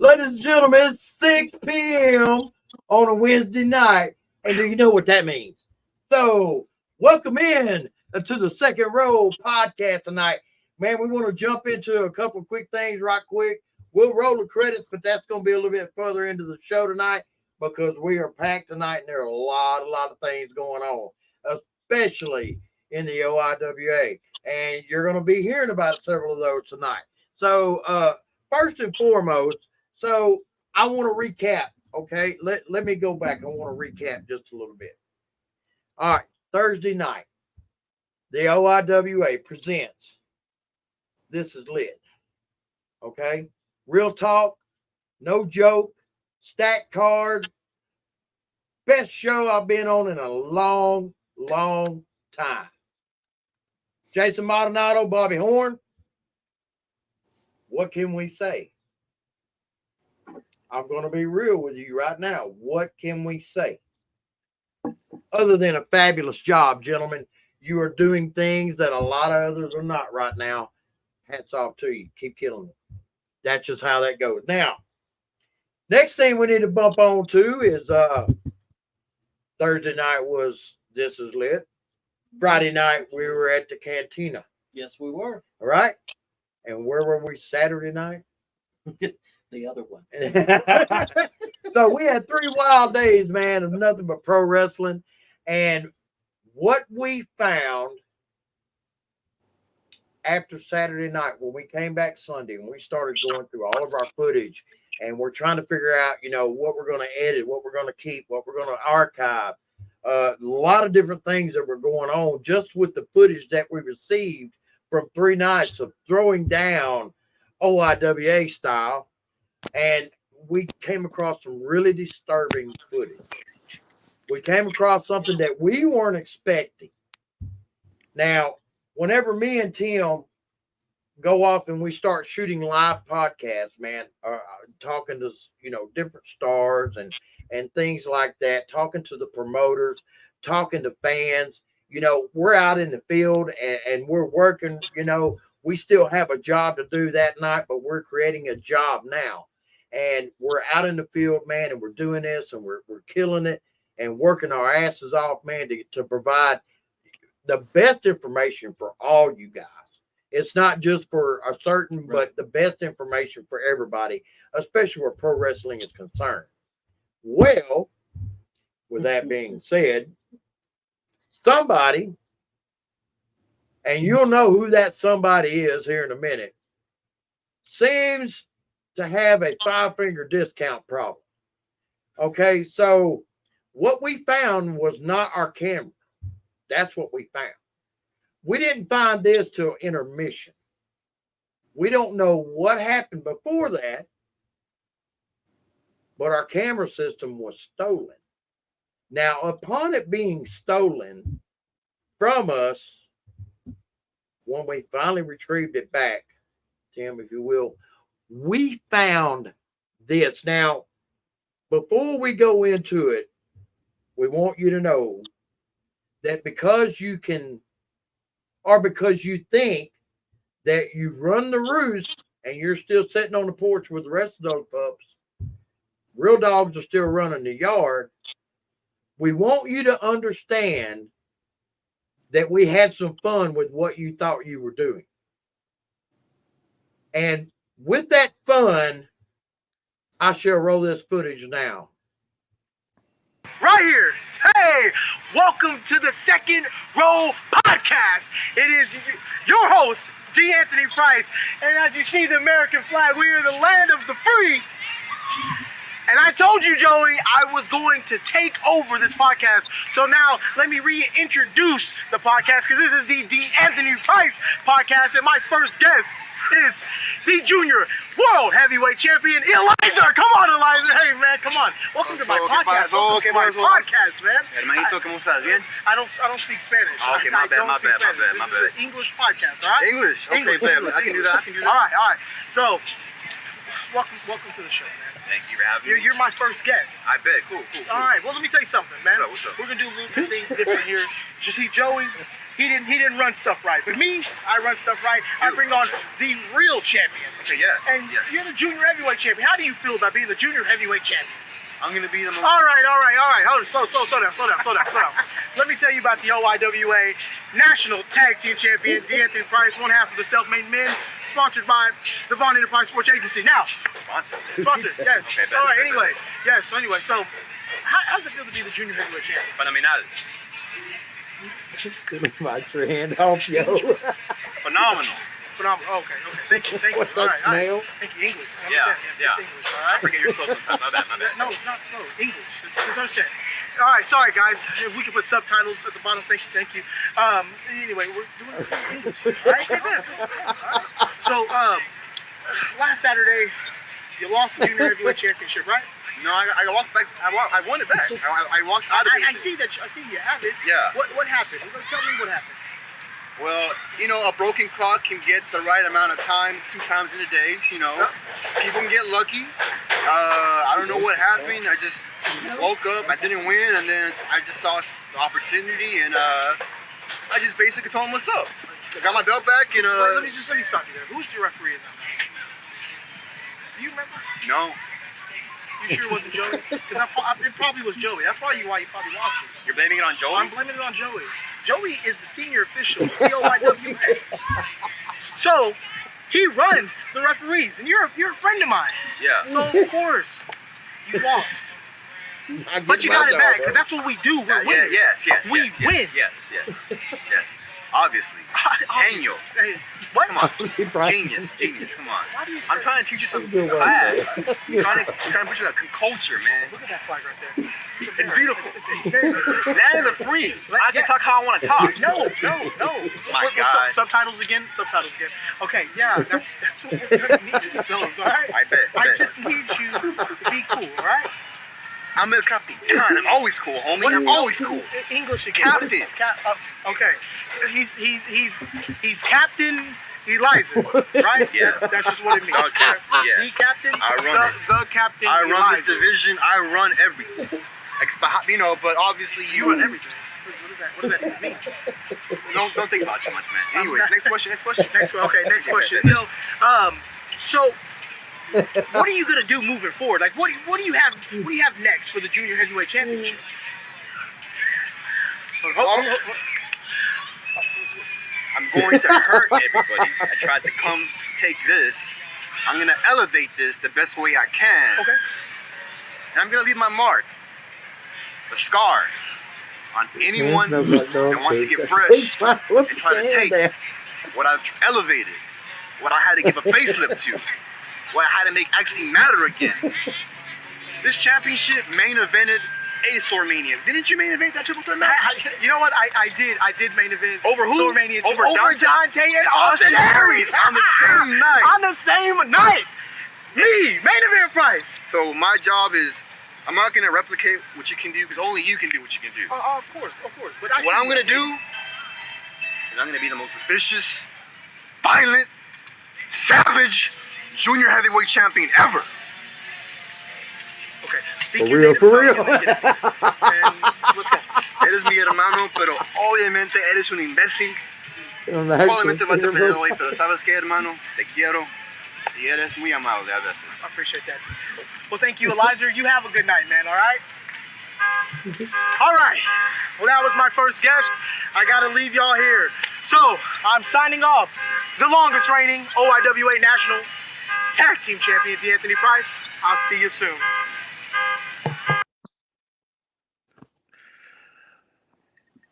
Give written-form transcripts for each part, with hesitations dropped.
Ladies and gentlemen, it's 6 p.m. on a Wednesday night. And do you know what that means? So, welcome in to the Second Row podcast tonight. Man, we want to jump into a couple of quick things right quick. We'll roll the credits, but that's going to be a little bit further into the show tonight because we are packed tonight and there are a lot of things going on, especially in the OIWA. And you're going to be hearing about several of those tonight. So, first and foremost, so I want to recap, okay? Let me go back. I want to recap just a little bit. All right, Thursday night, the OIWA presents This Is Lit, okay? Real talk, no joke, stack card, best show I've been on in a long time. Jason Maldonado, Bobby Horn, what can we say? I'm going to be real with you right now. What can we say? Other than a fabulous job, gentlemen, you are doing things that a lot of others are not right now. Hats off to you. Keep killing it. That's just how that goes. Now, next thing we need to bump on to is Thursday night was This Is Lit. Friday night, we were at the Cantina. Yes, we were. All right? And where were we Saturday night? The other one. So we had 3 wild days, man, of nothing but pro wrestling. And what we found after Saturday night, when we came back Sunday, and we started going through all of our footage, and we're trying to figure out, what we're going to edit, what we're going to keep, what we're going to archive. A lot of different things that were going on just with the footage that we received from 3 nights of throwing down OIWA style. And we came across some really disturbing footage. We came across something that we weren't expecting. Now, whenever me and Tim go off and we start shooting live podcasts, man, talking to, different stars and things like that, talking to the promoters, talking to fans, we're out in the field and we're working, we still have a job to do that night, but we're creating a job now. And we're out in the field, man, and we're doing this and we're killing it and working our asses off, man, to provide the best information for all you guys. It's not just for a certain, but the best information for everybody, especially where pro wrestling is concerned. Well, with that being said, somebody, and you'll know who that somebody is here in a minute, seems to have a 5-finger discount problem. Okay, so what we found was not our camera. That's what we found. We didn't find this till intermission. We don't know what happened before that, but our camera system was stolen. Now, upon it being stolen from us, when we finally retrieved it back, Tim, if you will, we found this. Now, before we go into it, we want you to know that because you can, or because you think that you run the roost and you're still sitting on the porch with the rest of those pups, real dogs are still running the yard. We want you to understand that we had some fun with what you thought you were doing. And with that fun, I shall roll this footage now. Right here. Hey, welcome to the Second Row Podcast. It is your host, D. Anthony Price. And as you see the American flag, we are the land of the free. And I told you, Joey, I was going to take over this podcast. So now let me reintroduce the podcast, because this is the D. Anthony Price podcast. And my first guest is the Junior World Heavyweight Champion, Eliza. Come on, Eliza. Hey, man, come on. Welcome to my podcast. Welcome to my podcast, man. Hermanito, ¿cómo estás? ¿Bien? I don't speak Spanish. Okay, my bad. This is an English podcast, all right? English? Okay, English. I can do that. All right. So, welcome to the show, man. Thank you for having me. You're my first guest. I bet. Cool. All right. Well, let me tell you something, man. What's up? We're gonna do a little thing different here. You see, Joey, he didn't run stuff right, but me, I run stuff right. I bring on the real champions. Okay, yeah. And yeah. you're the junior heavyweight champion. How do you feel about being the junior heavyweight champion? I'm gonna be the most. All right. Hold on. Slow down. Let me tell you about the OIWA National Tag Team Champion, D'Anthony Price, one half of the Self-Made Men, sponsored by the Vaughn Enterprise Sports Agency. Now, sponsored, yes. Okay, All right. Anyway, so how does it feel to be the junior heavyweight champion? Phenomenal. Bite your hand off, yo. Phenomenal. Phenomenal. Okay. Thank you. What's All that right, all right. smell? Thank you. English. Yeah. It's English, all I right? forget you're slow sometimes. My bad. No, it's not slow. English. Just understand. All right, sorry guys. If we can put subtitles at the bottom, thank you. Anyway, we're doing it in English. All right? All right. So, last Saturday, you lost the junior heavyweight championship, right? No, I walked back. I won it back. I walked out of it. I see that. I see you have it. Yeah. What happened? Tell me what happened. Well, a broken clock can get the right amount of time 2 times in a day. People can get lucky. I don't know what happened. I just woke up. I didn't win, and then I just saw the opportunity, and I just basically told him what's up. I got my belt back, and Wait, let me stop you there. Who's your referee in that match? Do you remember? No. You sure it wasn't Joey? Because it probably was Joey. That's why you probably lost it. You're blaming it on Joey? I'm blaming it on Joey. Joey is the senior official of OIWA. So he runs the referees, and you're a friend of mine. Yeah. So of course you lost, but you got it back because that's what we do. We're winners. Yes. We win. Yes. Obviously. Daniel. Hey, what? Come on. Genius. Come on. Why do you I'm say- trying to teach you some That's a good one, class. man. I'm trying to put you in a culture, man. Look at that flag right there. It's beautiful. It's very beautiful. Land of the free. I can talk how I want to talk. No. My What's God. subtitles again. Okay, yeah, that's what we're gonna need is those. All right. I bet. I just need you to be cool. All right. I'm El Capitan. I'm always cool, homie. What is I'm always cool. English again. Captain. Okay. He's Captain Eliza, right? Yes. That's just what it means. Okay, yeah. The captain. I run the captain. I run this Eliza. division. I run everything. But obviously You run everything. What does that even mean? Don't think about it too much, man. Anyways, next question. Next question. So what are you gonna do moving forward? Like, what do you have next for the junior heavyweight championship? I'm going to hurt everybody that tries to come take this. I'm going to elevate this the best way I can. Okay. And I'm going to leave my mark, a scar, on anyone that wants to get fresh and try to take what I've elevated, what I had to give a facelift to, what I had to make actually matter again. This championship main evented Mania. Didn't you main event that triple threat match? You know what? I did main event. Over who? Mania Over Dante and Austin Aries on the same night. On the same night. Me, main event Price. So my job is, I'm not gonna replicate what you can do because only you can do what you can do. Of course. But What I'm gonna do is I'm gonna be the most vicious, violent, savage junior heavyweight champion ever. Okay. For real. And let's go. Eres mi hermano, pero obviamente eres un imbécil. Probablemente vas a perder hoy, pero sabes qué, hermano, te quiero y eres muy amable a veces. I appreciate that. Well, thank you, Eliza. You have a good night, man. All right. All right. Well, that was my first guest. I gotta leave y'all here. So I'm signing off. The longest reigning OIWA National Tag Team Champion, D'Anthony Price. I'll see you soon.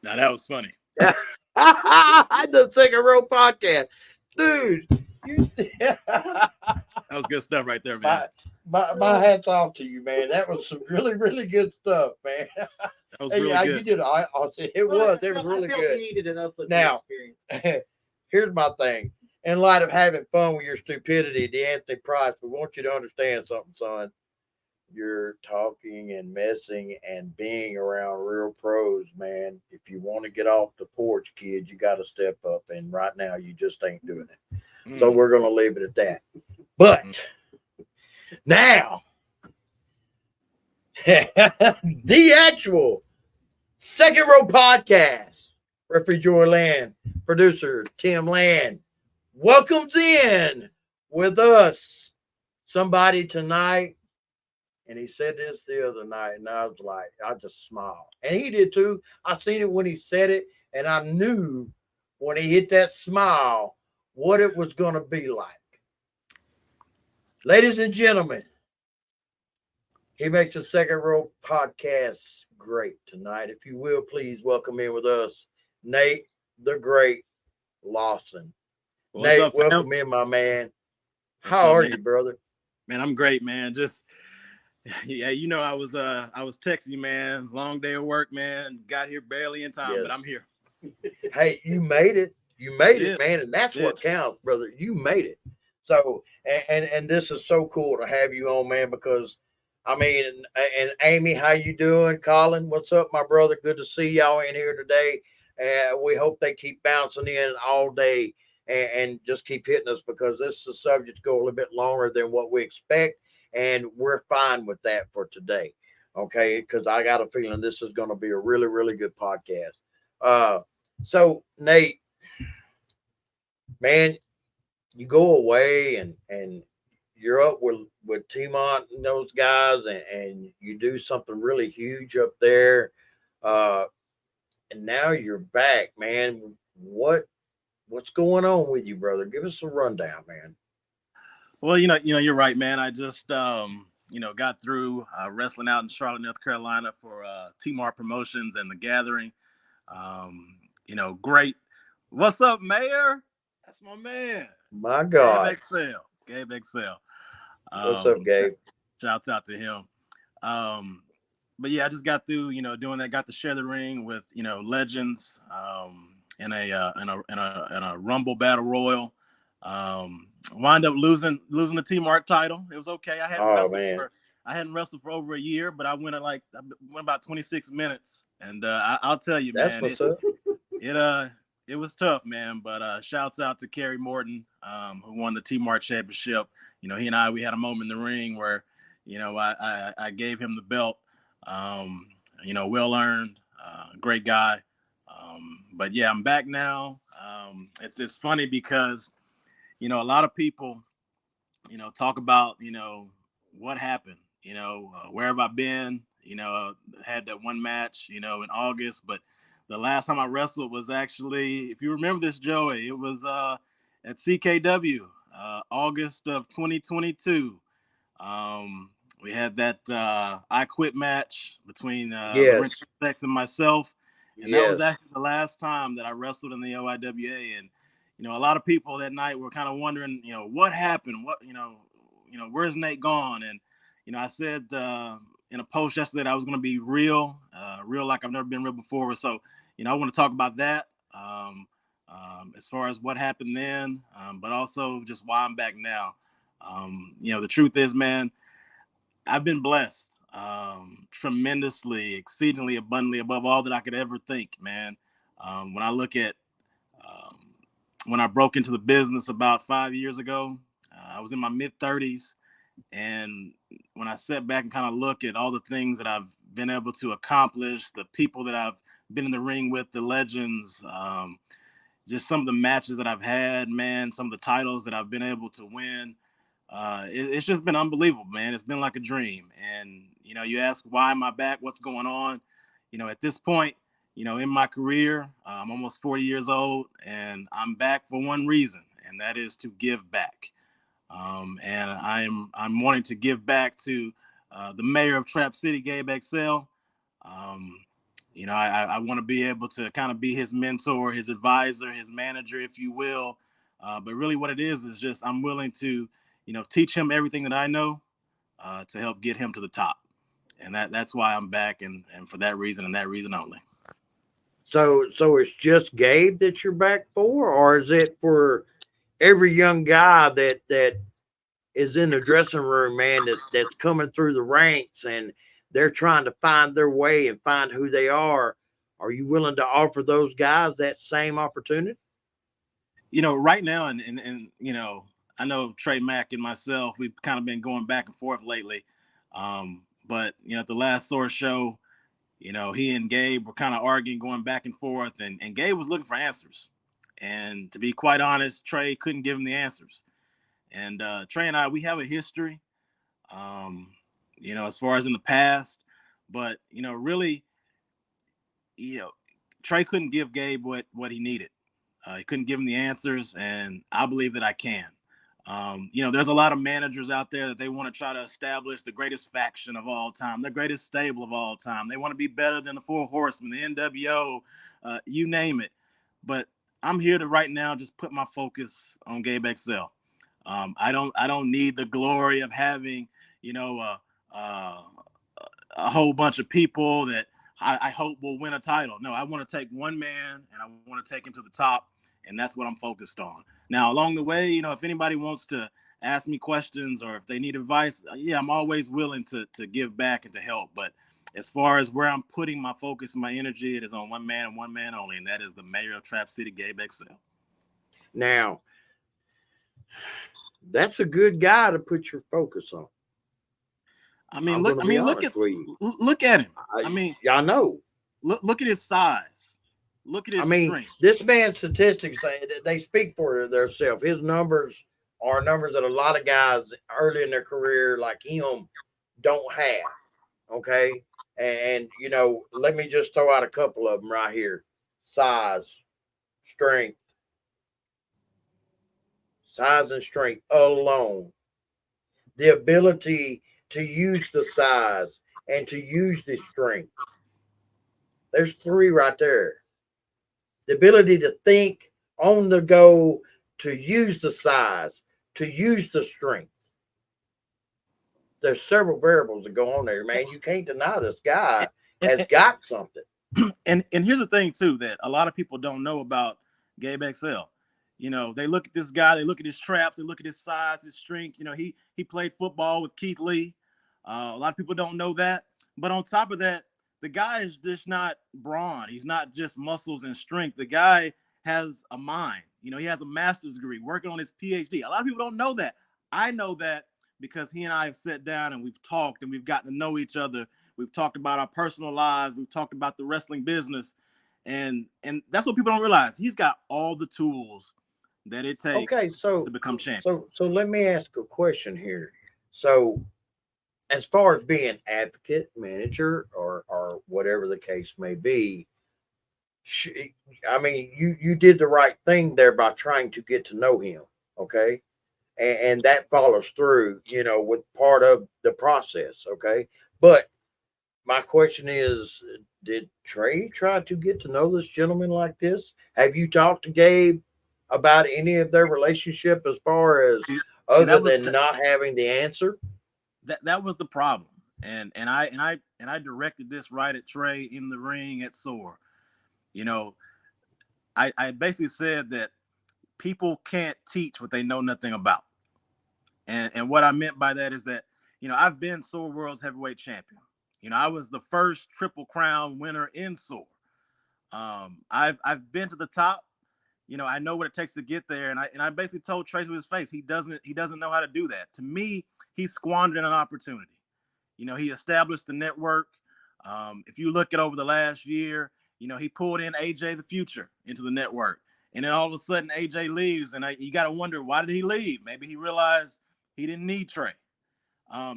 Now that was funny. I the Second Row podcast, dude. That was good stuff right there, man. My hats off to you, man. That was some really good stuff, man. That was Hey, really yeah, good. you did. I'll say it was really good. We needed an uplifting Now, experience. Here's my thing. In light of having fun with your stupidity, D'Anthony Price, we want you to understand something, son. You're talking and messing and being around real pros, man. If you want to get off the porch, kid, you got to step up. And right now, you just ain't doing it. So we're going to leave it at that. But now, The actual Second Row Podcast. Referee Joy Land, producer Tim Land, welcomes in with us somebody tonight. And he said this the other night, and I was like, I just smiled. And he did too. I seen it when he said it, and I knew when he hit that smile what it was going to be like. Ladies and gentlemen, he makes the Second Row Podcast great tonight. If you will, please welcome in with us, Nate the Great Lawson. What's Nate, up, fam? welcome in, my man. What's How up, are man? you, brother? Man, I'm great, man. Just yeah, you know, I was texting you, man. Long day of work, man. Got here barely in time, but I'm here. Hey, you made it. You made Yeah. it, man, and that's Yeah. what counts, brother. You made it. So, and this is so cool to have you on, man, because I mean, and Amy, how you doing? Colin, what's up, my brother? Good to see y'all in here today. And we hope they keep bouncing in all day and just keep hitting us, because this is a subject to go a little bit longer than what we expect, and we're fine with that for today. Okay, because I got a feeling this is going to be a really, really good podcast. So Nate, man, you go away and you're up with T-Mont and those guys, and you do something really huge up there. And now you're back, man. What's going on with you, brother? Give us a rundown, man. Well, you're right, man. I just got through wrestling out in Charlotte, North Carolina for T-Mart Promotions and The Gathering. Great. What's up, Mayor? That's my man. My God. Gabe Excel. What's up, Gabe? Shouts out to him. But yeah, I just got through, doing that. Got to share the ring with, legends in a Rumble Battle Royal. Wind up losing the T-Mart title. It was okay. I hadn't wrestled for over a year, but I went about 26 minutes, and I'll tell you, That's man, what's up. It was tough, man. But shouts out to Kerry Morton, who won the T-Mart championship. He and we had a moment in the ring where, I gave him the belt. Well earned, great guy. But yeah, I'm back now. It's funny because, a lot of people, talk about, what happened, where have I been, had that one match, in August, but the last time I wrestled was actually, if you remember this, Joey, it was at CKW, August of 2022. We had that I Quit match between Lorenzo Sex and myself. And that was actually the last time that I wrestled in the OIWA. And, a lot of people that night were kind of wondering, what happened? Where's Nate gone? And, I said in a post yesterday that I was going to be real like I've never been real before. So, I want to talk about that as far as what happened then, but also just why I'm back now. The truth is, man, I've been blessed tremendously, exceedingly abundantly, above all that I could ever think, man. When I look at when I broke into the business about 5 years ago, I was in my mid-30s. And when I sit back and kind of look at all the things that I've been able to accomplish, the people that I've been in the ring with, the legends, just some of the matches that I've had, man, some of the titles that I've been able to win, it's just been unbelievable, man. It's been like a dream. And, you ask, why am I back? What's going on? At this point, in my career, I'm almost 40 years old, and I'm back for one reason, and that is to give back. And I'm wanting to give back to the mayor of Trap City, Gabe Excel. I want to be able to kind of be his mentor, his advisor, his manager, if you will. But really what it is just I'm willing to, teach him everything that I know to help get him to the top. And that's why I'm back, and for that reason and that reason only. So it's just Gabe that you're back for, or is it for every young guy that is in the dressing room, man, that's coming through the ranks and they're trying to find their way and find who they are? Are you willing to offer those guys that same opportunity? Right now, and I know Trey Mack and myself, we've kind of been going back and forth lately. But, at the last Source show, he and Gabe were kind of arguing, going back and forth, and Gabe was looking for answers. And to be quite honest, Trey couldn't give him the answers. And Trey and I, we have a history, as far as in the past. But, really, Trey couldn't give Gabe what he needed. He couldn't give him the answers, and I believe that I can. There's a lot of managers out there that they want to try to establish the greatest faction of all time, the greatest stable of all time. They want to be better than the Four Horsemen, the NWO, you name it. But I'm here to right now just put my focus on Gabe XL. I don't need the glory of having, a whole bunch of people that I hope will win a title. No, I want to take one man and I want to take him to the top. And that's what I'm focused on. Now, along the way, if anybody wants to ask me questions or if they need advice, yeah, I'm always willing to give back and to help. But as far as where I'm putting my focus and my energy, it is on one man and one man only, and that is the mayor of Trap City, Gabe XL. Now, that's a good guy to put your focus on. Look at him. I know. Look at his size. Look at his strength. This man's statistics, they speak for themselves. His numbers are numbers that a lot of guys early in their career like him don't have. Okay. And let me just throw out a couple of them right here. Size, strength and strength alone. The ability to use the size and to use the strength. There's three right there. The ability to think on the go, to use the size, to use the strength. There's several variables that go on there, man. You can't deny this guy has got something. And here's the thing, too, that a lot of people don't know about Gabe XL. They look at this guy, they look at his traps, they look at his size, his strength. He played football with Keith Lee. A lot of people don't know that. But on top of that, the guy is just not brawn. He's not just muscles and strength. The guy has a mind. He has a master's degree, working on his PhD. A lot of people don't know that. I know that because he and I have sat down and we've talked and we've gotten to know each other. We've talked about our personal lives. We've talked about the wrestling business. And that's what people don't realize. He's got all the tools that it takes to become champion. So let me ask a question here. So as far as being advocate, manager, or whatever the case may be, you did the right thing there by trying to get to know him, okay? And that follows through, with part of the process, okay? But my question is, did Trey try to get to know this gentleman like this? Have you talked to Gabe about any of their relationship as far as other than not having the answer? That was the problem, and I directed this right at Trey in the ring at SOAR. I basically said that people can't teach what they know nothing about, and what I meant by that is that I've been SOAR World's heavyweight champion. I was the first Triple Crown winner in SOAR. I've been to the top. I know what it takes to get there, and I basically told Trey to his face he doesn't know how to do that. To me, he squandered an opportunity. He established the network. If you look at over the last year, he pulled in AJ the Future into the network. And then all of a sudden, AJ leaves. And you got to wonder, why did he leave? Maybe he realized he didn't need Trey.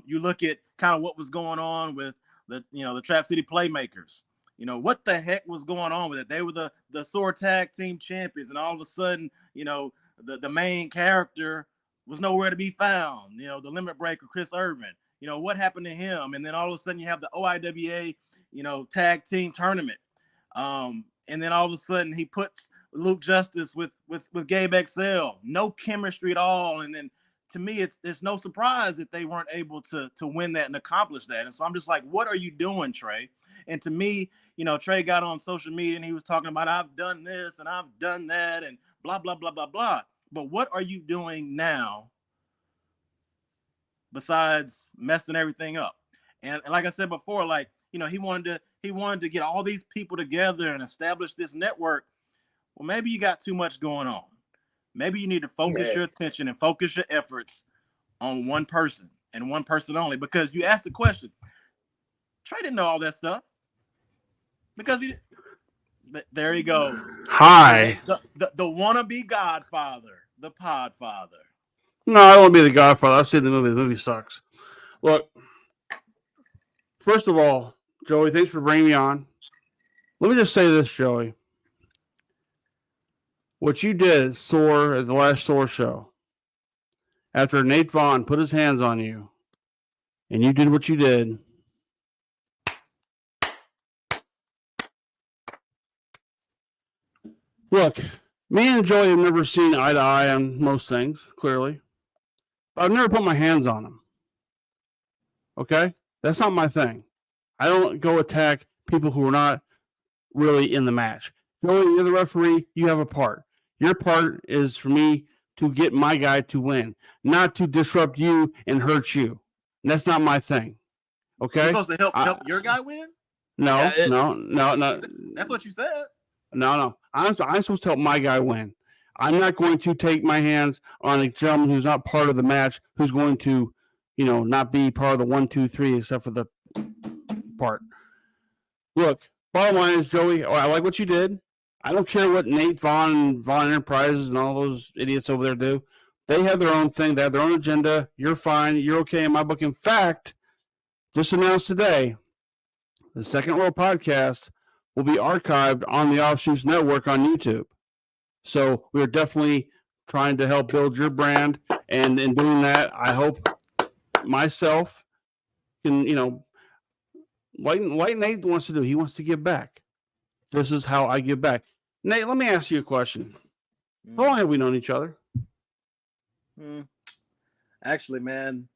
You look at kind of what was going on with the Trap City Playmakers. What the heck was going on with it? They were the SOAR Tag Team Champions. And all of a sudden, the main character was nowhere to be found. The limit breaker, Chris Irvin. What happened to him? And then all of a sudden you have the OIWA, tag team tournament. And then all of a sudden he puts Luke Justice with Gabe XL. No chemistry at all. And then to me, it's no surprise that they weren't able to win that and accomplish that. And so I'm just like, what are you doing, Trey? And to me, Trey got on social media and he was talking about, I've done this and I've done that and blah, blah, blah, blah, blah. But what are you doing now besides messing everything up? And like I said before, he wanted to get all these people together and establish this network. Well, maybe you got too much going on. Maybe you need to focus your attention and focus your efforts on one person and one person only. Because you asked the question, Trey didn't know all that stuff because there he goes. Hi. The wannabe Godfather, the Podfather. No, I don't want to be the Godfather. I've seen the movie. The movie sucks. Look, first of all, Joey, thanks for bringing me on. Let me just say this, Joey. What you did at SOAR, at the last SOAR show, after Nate Vaughn put his hands on you, and you did what you did, look, me and Joey have never seen eye to eye on most things, clearly. But I've never put my hands on him. Okay? That's not my thing. I don't go attack people who are not really in the match. Joey, you're the referee. You have a part. Your part is for me to get my guy to win, not to disrupt you and hurt you. And that's not my thing. Okay? You're supposed to help your guy win? No. That's what you said. No. I'm supposed to help my guy win. I'm not going to take my hands on a gentleman who's not part of the match, who's going to, not be part of the 1, 2, 3, except for the part. Look, bottom line is, Joey, I like what you did. I don't care what Nate Vaughn and Vaughn Enterprises and all those idiots over there do. They have their own thing. They have their own agenda. You're fine. You're okay in my book. In fact, just announced today, the Second World Podcast will be archived on the Offshoots Network on YouTube. So we're definitely trying to help build your brand. And in doing that, I hope myself can, like Nate wants to do. He wants to give back. This is how I give back. Nate, let me ask you a question. How long have we known each other? Actually, man,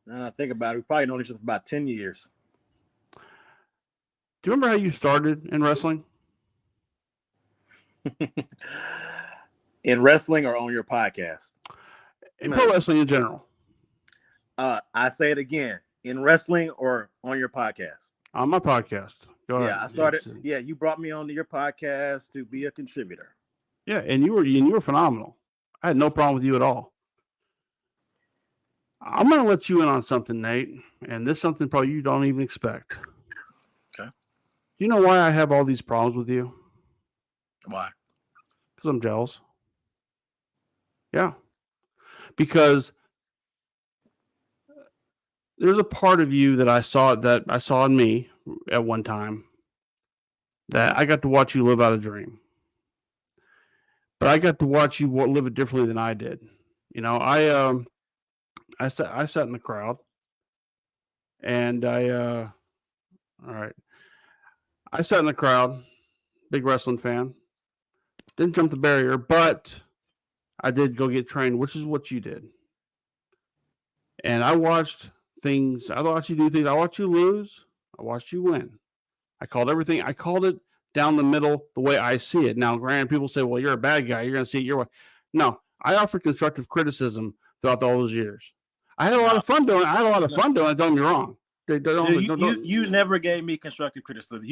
now I think about it, we've probably known each other for about 10 years. Do you remember how you started in wrestling? In wrestling or on your podcast? In pro wrestling in general. I say it again. In wrestling or on your podcast? On my podcast. Go ahead. Yeah, I started. Yeah, you brought me onto your podcast to be a contributor. Yeah, and you were phenomenal. I had no problem with you at all. I'm going to let you in on something, Nate, and this is something probably you don't even expect. Okay. You know why I have all these problems with you? Why? Because I'm jealous. Yeah. Because there's a part of you that I saw in me at one time that I got to watch you live out a dream. But I got to watch you live it differently than I did. I sat in the crowd, and I sat in the crowd, big wrestling fan. Didn't jump the barrier, but I did go get trained, which is what you did. And I watched things. I watched you do things. I watched you lose. I watched you win. I called everything. I called it down the middle the way I see it. Now, granted, people say, well, you're a bad guy. You're going to see it your way. No, I offer constructive criticism throughout all those years. I had a lot of fun doing it. Don't get me wrong. You never gave me constructive criticism.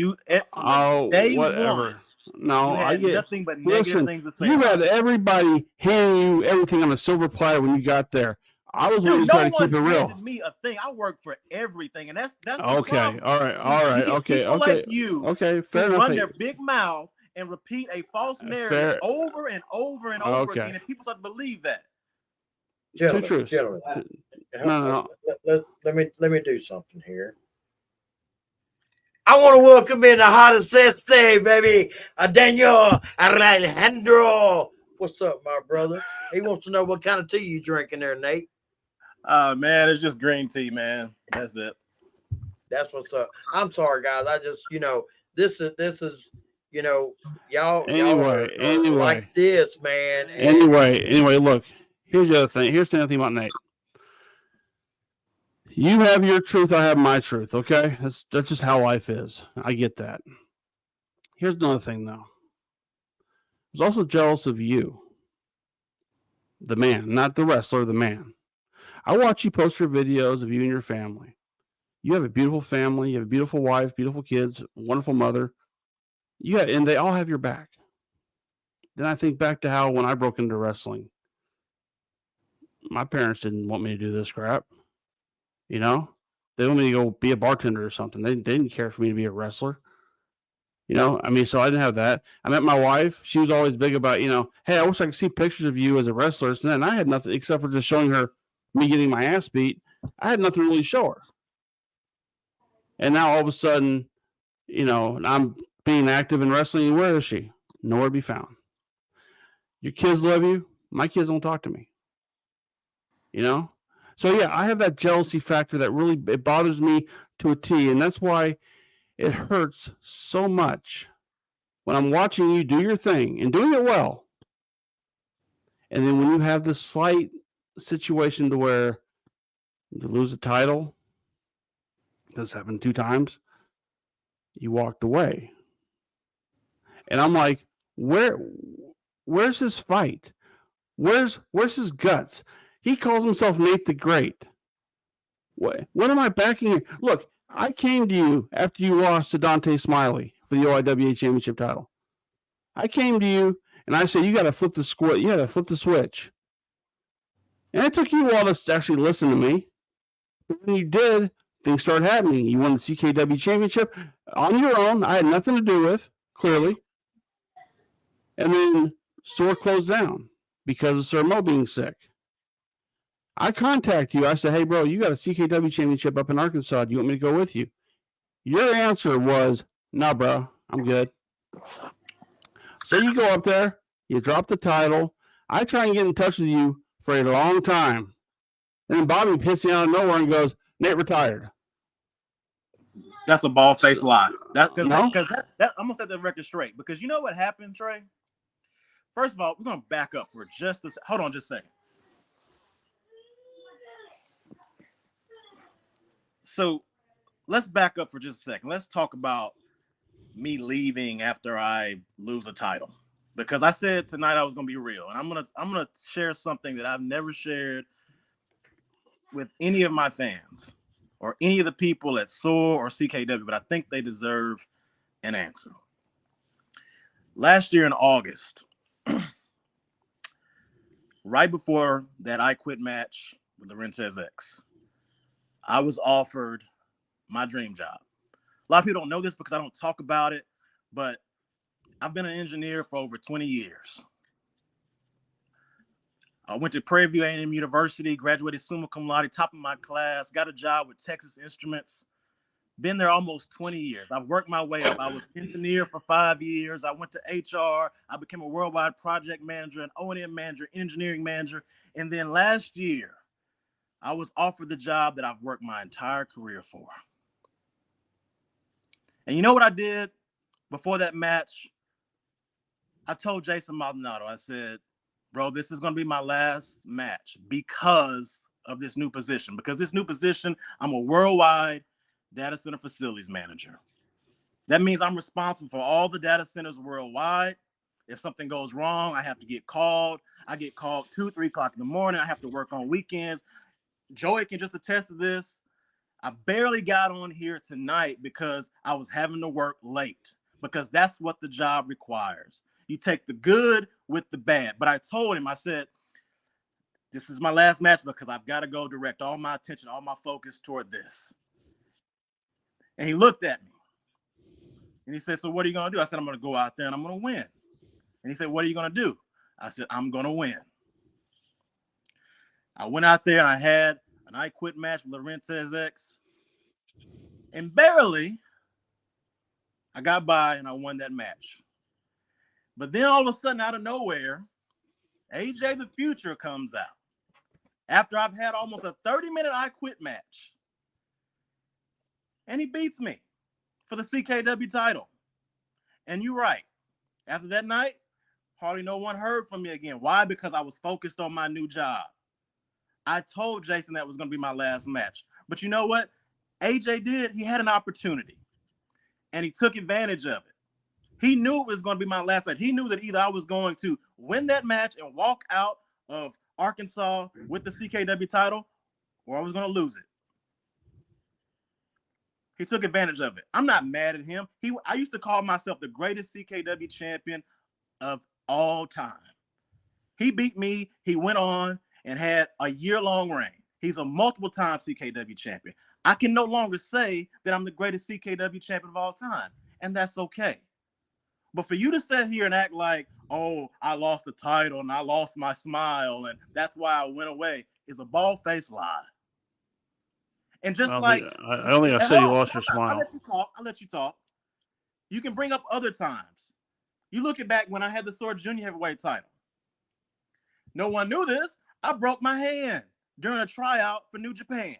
Whatever. No, I get nothing but negative things to say. You had everybody handing you everything on a silver platter when you got there. I was really trying to keep it real. Handed me a thing. I work for everything, and that's okay. All right. Okay. Like you, fair enough. Run their big mouth and repeat a false narrative over and over and over again, and people start to believe that. Gentlemen, No. Let me do something here. I want to welcome in the hottest essay, baby, Daniel Alejandro. What's up, my brother? He wants to know what kind of tea you drinking there, Nate. Man, it's just green tea, man. That's it. That's what's up. I'm sorry, guys. I just, this is, y'all anyway, like this, man. Anyway, look. Here's the other thing. Here's the other thing about Nate. You have your truth. I have my truth. Okay, that's just how life is. I get that. Here's another thing, though. I was also jealous of you, the man, not the wrestler, the man. I watch you post your videos of you and your family. You have a beautiful family. You have a beautiful wife, beautiful kids, wonderful mother. And they all have your back. Then I think back to how when I broke into wrestling, my parents didn't want me to do this crap. They want me to go be a bartender or something. They didn't care for me to be a wrestler. You know, I mean, so I didn't have that. I met my wife. She was always big about, you know, hey, I wish I could see pictures of you as a wrestler. And then I had nothing except for just showing her me getting my ass beat. I had nothing to really show her. And now all of a sudden, you know, I'm being active in wrestling. Where is she? Nowhere to be found. Your kids love you. My kids don't talk to me. You know? So, yeah, I have that jealousy factor that really it bothers me to a T. And that's why it hurts so much when I'm watching you do your thing and doing it well. And then when you have this slight situation to where you lose a title, this happened 2 times, you walked away. And I'm like, where's his fight? Where's his guts? He calls himself Nate the Great. What am I backing here? Look, I came to you after you lost to Dante Smiley for the OIWA Championship title. I came to you and I said, you got to flip the squid. You got to flip the switch. And it took you a while to actually listen to me. But when you did, things started happening. You won the CKW Championship on your own. I had nothing to do with, clearly. And then SOAR closed down because of Sir Mo being sick. I contact you. I said, hey, bro, you got a CKW Championship up in Arkansas. Do you want me to go with you? Your answer was, no, bro, I'm good. So you go up there, you drop the title. I try and get in touch with you for a long time. And then Bobby hits me out of nowhere and goes, Nate retired. That's a bald-faced lie. Because No? that I'm gonna set the record straight. Because you know what happened, Trey? First of all, we're gonna back up for just a hold on, just a second. So let's back up for just a second. Let's talk about me leaving after I lose a title. Because I said tonight I was gonna be real, and I'm gonna share something that I've never shared with any of my fans or any of the people at SOAR or CKW, but I think they deserve an answer. Last year in August, right before that I Quit match with Laurentez X, I was offered my dream job. A lot of people don't know this because I don't talk about it, but I've been an engineer for over 20 years. I went to Prairie View A&M University, graduated summa cum laude, top of my class, got a job with Texas Instruments. Been there almost 20 years. I've worked my way up. I was an engineer for 5 years. I went to HR. I became a worldwide project manager, an O&M manager, engineering manager. And then last year, I was offered the job that I've worked my entire career for. And you know what I did before that match? I told Jason Maldonado, I said, bro, this is going to be my last match because of this new position. Because this new position, I'm a worldwide data center facilities manager. That means I'm responsible for all the data centers worldwide. If something goes wrong, I have to get called. I get called 2, 3 o'clock in the morning. I have to work on weekends. Joey can just attest to this. I barely got on here tonight because I was having to work late, because that's what the job requires. You take the good with the bad. But I told him, I said, this is my last match because I've got to go direct all my attention, all my focus toward this. And he looked at me and he said, so what are you going to do? I said, I'm going to go out there and I'm going to win. And he said, what are you going to do? I said, I'm going to win. I went out there and I had an I Quit match with Laurentez X. And barely, I got by and I won that match. But then all of a sudden, out of nowhere, AJ the Future comes out. After I've had almost a 30-minute I Quit match. And he beats me for the CKW title. And you're right. After that night, hardly no one heard from me again. Why? Because I was focused on my new job. I told Jason that was going to be my last match. But you know what? AJ did. He had an opportunity. And he took advantage of it. He knew it was going to be my last match. He knew that either I was going to win that match and walk out of Arkansas with the CKW title, or I was going to lose it. He took advantage of it. I'm not mad at him. I used to call myself the greatest CKW champion of all time. He beat me. He went on and had a year-long reign. He's a multiple-time CKW champion. I can no longer say that I'm the greatest CKW champion of all time, and that's okay. But for you to sit here and act like, oh, I lost the title and I lost my smile and that's why I went away is a bald-faced lie. And just I don't think I said you lost your smile. I'll let you talk. You can bring up other times. You look at back when I had the Sword Junior Heavyweight title. No one knew this. I broke my hand during a tryout for New Japan.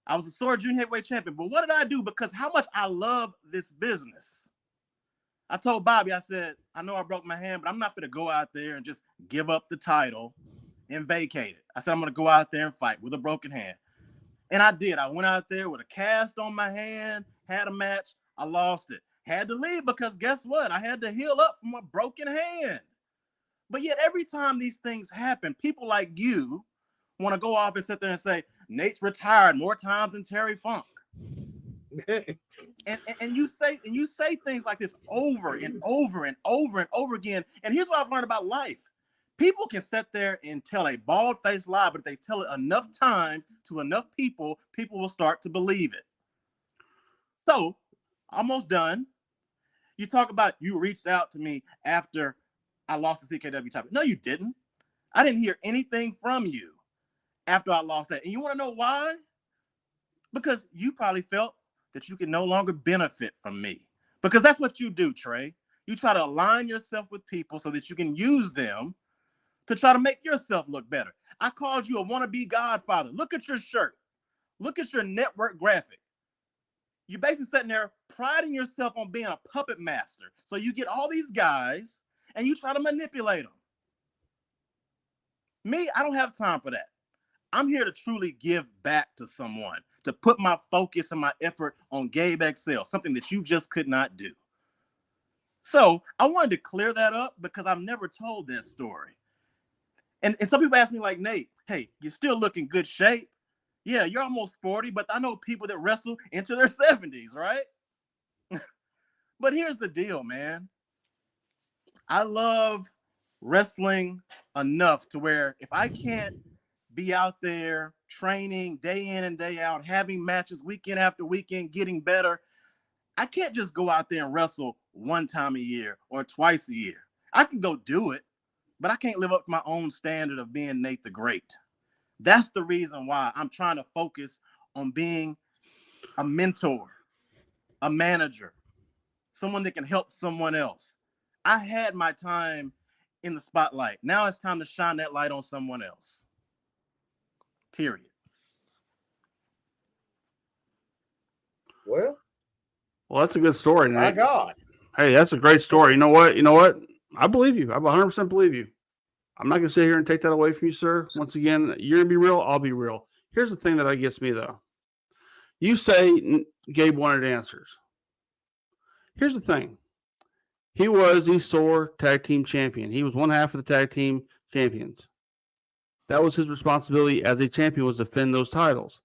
I was a Sword Junior Heavyweight champion. But what did I do? Because how much I love this business. I told Bobby, I said, I know I broke my hand, but I'm not going to go out there and just give up the title and vacate it. I said, I'm going to go out there and fight with a broken hand. And I did. I went out there with a cast on my hand, had a match. I lost it. Had to leave because guess what? I had to heal up from a broken hand. But yet every time these things happen, people like you want to go off and sit there and say, Nate's retired more times than Terry Funk. and you say things like this over and over and over and over again. And here's what I've learned about life. People can sit there and tell a bald-faced lie, but if they tell it enough times to enough people, people will start to believe it. So, almost done. You talk about you reached out to me after I lost the CKW title. No, you didn't. I didn't hear anything from you after I lost that. And you want to know why? Because you probably felt that you can no longer benefit from me. Because that's what you do, Trey. You try to align yourself with people so that you can use them to try to make yourself look better. I called you a wannabe godfather. Look at your shirt. Look at your network graphic. You're basically sitting there priding yourself on being a puppet master. So you get all these guys and you try to manipulate them. Me, I don't have time for that. I'm here to truly give back to someone, to put my focus and my effort on Gabe XL, something that you just could not do. So I wanted to clear that up because I've never told that story. And some people ask me like, Nate, hey, you still look in good shape. Yeah, you're almost 40, but I know people that wrestle into their 70s, right? But here's the deal, man. I love wrestling enough to where if I can't be out there training day in and day out, having matches weekend after weekend, getting better, I can't just go out there and wrestle one time a year or twice a year. I can go do it, but I can't live up to my own standard of being Nate the Great. That's the reason why I'm trying to focus on being a mentor, a manager, someone that can help someone else. I had my time in the spotlight. Now it's time to shine that light on someone else. Period. Well, that's a good story, Nate. My God. Hey, that's a great story. You know what? I believe you. I 100% believe you. I'm not going to sit here and take that away from you, sir. Once again, you're going to be real. I'll be real. Here's the thing that gets me, though. You say Gabe wanted answers. Here's the thing. He was the SOAR tag team champion. He was one half of the tag team champions. That was his responsibility as a champion, was to defend those titles.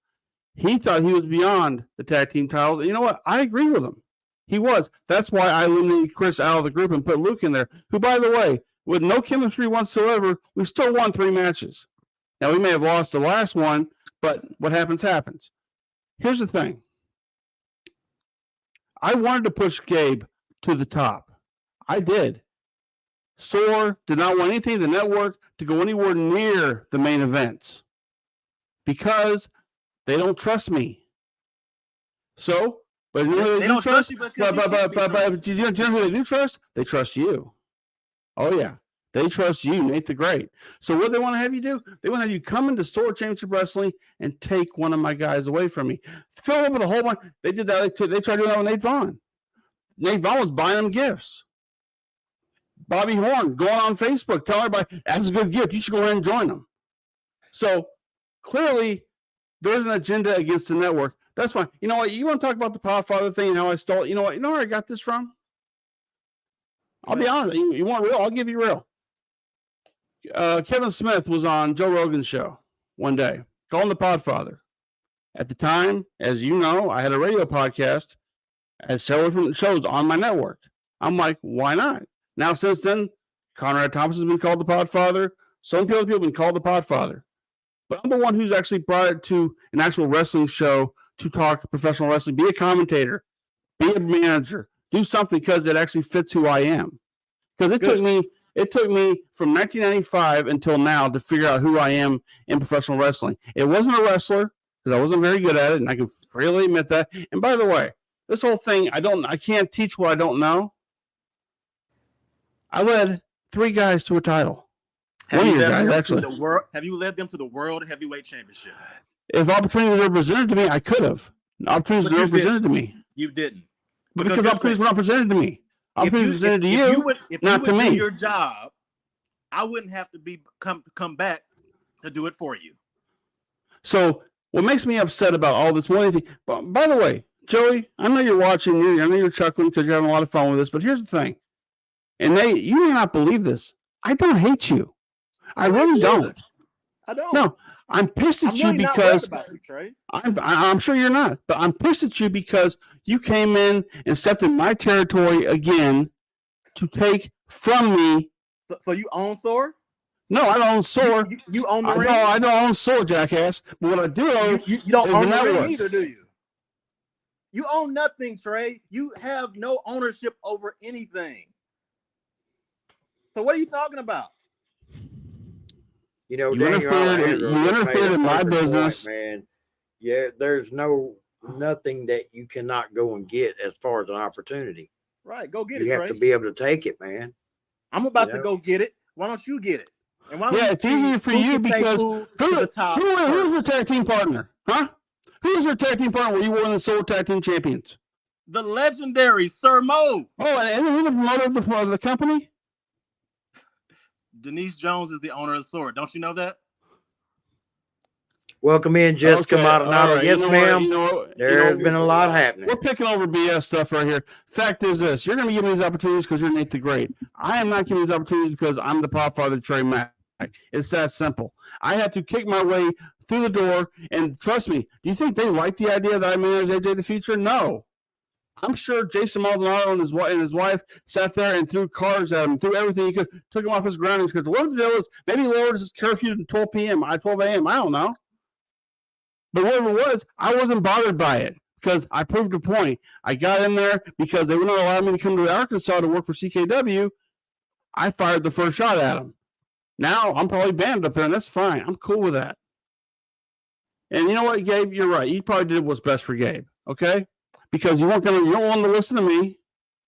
He thought he was beyond the tag team titles. And you know what? I agree with him. He was. That's why I eliminated Chris out of the group and put Luke in there, who, by the way, with no chemistry whatsoever, we still won 3 matches. Now, we may have lost the last one, but what happens, happens. Here's the thing. I wanted to push Gabe to the top. I did. SOAR did not want anything in the network to go anywhere near the main events because they don't trust me. So, but you know they don't trust you, but you know who they do trust? They trust you. Oh, yeah. They trust you, Nate the Great. So what they want to have you do? They want to have you come into SOAR Championship Wrestling and take one of my guys away from me. Fill up with a whole bunch. They did that. They tried doing that with Nate Vaughn. Nate Vaughn was buying them gifts. Bobby Horn going on Facebook, telling everybody, that's a good gift. You should go ahead and join them. So clearly, there's an agenda against the network. That's fine. You know what? You want to talk about the Podfather thing and how I stole it? You know what? You know where I got this from? I'll be honest. You want real? I'll give you real. Kevin Smith was on Joe Rogan's show one day, calling the Podfather. At the time, as you know, I had a radio podcast at several different shows on my network. I'm like, why not? Now, since then, Conrad Thomas has been called the Podfather. Some people have been called the Podfather. but I'm the one who's actually brought it to an actual wrestling show to talk professional wrestling, be a commentator, be a manager, do something because it actually fits who I am. Because it took me from 1995 until now to figure out who I am in professional wrestling. It wasn't a wrestler because I wasn't very good at it, and I can freely admit that. And by the way, this whole thing, I can't teach what I don't know. I led 3 guys to a title. Have you led them to the World Heavyweight Championship? If opportunities were presented to me, I could have. Opportunities were presented to me. You didn't. Because opportunities were not presented to me. Opportunities presented to you, not to me. Do your job, I wouldn't have to come back to do it for you. So what makes me upset about all this one thing, by the way, Joey, I know you're watching, I know you're chuckling because you're having a lot of fun with this, but here's the thing. And you may not believe this. I don't hate you. I really don't. I don't. No, I'm pissed at you because I'm sure you're not, but I'm pissed at you because you came in and stepped in my territory again to take from me. So you own SOAR? No, I don't own SOAR. You own the ring? No, I don't own SOAR, jackass. But what I do own you don't is own the the ring network. either, do you? You own nothing, Trey. You have no ownership over anything. So what are you talking about? You know, You interfered in my business, man. Yeah, there's nothing that you cannot go and get as far as an opportunity. Right, go get it. You have to be able to take it, man. I'm about to go get it. Why don't you get it? And why don't it's easier for you because who's your tag team partner? Huh? Who's your tag team partner where you won the SOAR Tag Team Champions? The legendary Sir Mo. Oh, and isn't he the promoter of the company? Denise Jones is the owner of SOAR. Don't you know that? Welcome in, Jessica Maldonado. Right. Yes, ma'am. There's been a lot happening. We're picking over BS stuff right here. Fact is this. You're going to give me these opportunities because you're Nate the Great. I am not giving these opportunities because I'm the Podfather Trey Mack. It's that simple. I had to kick my way through the door, and trust me, do you think they like the idea that I manage AJ the Future? No. I'm sure Jason Maldonado and his wife sat there and threw cards at him, threw everything he could, took him off his groundings because what the deal is, maybe lowered his curfew to 12 p.m., 12 a.m., I don't know. But whatever it was, I wasn't bothered by it because I proved a point. I got in there because they wouldn't allow me to come to Arkansas to work for CKW. I fired the first shot at him. Now I'm probably banned up there, and that's fine. I'm cool with that. And you know what, Gabe? You're right. You probably did what's best for Gabe, okay? Because you don't want to listen to me.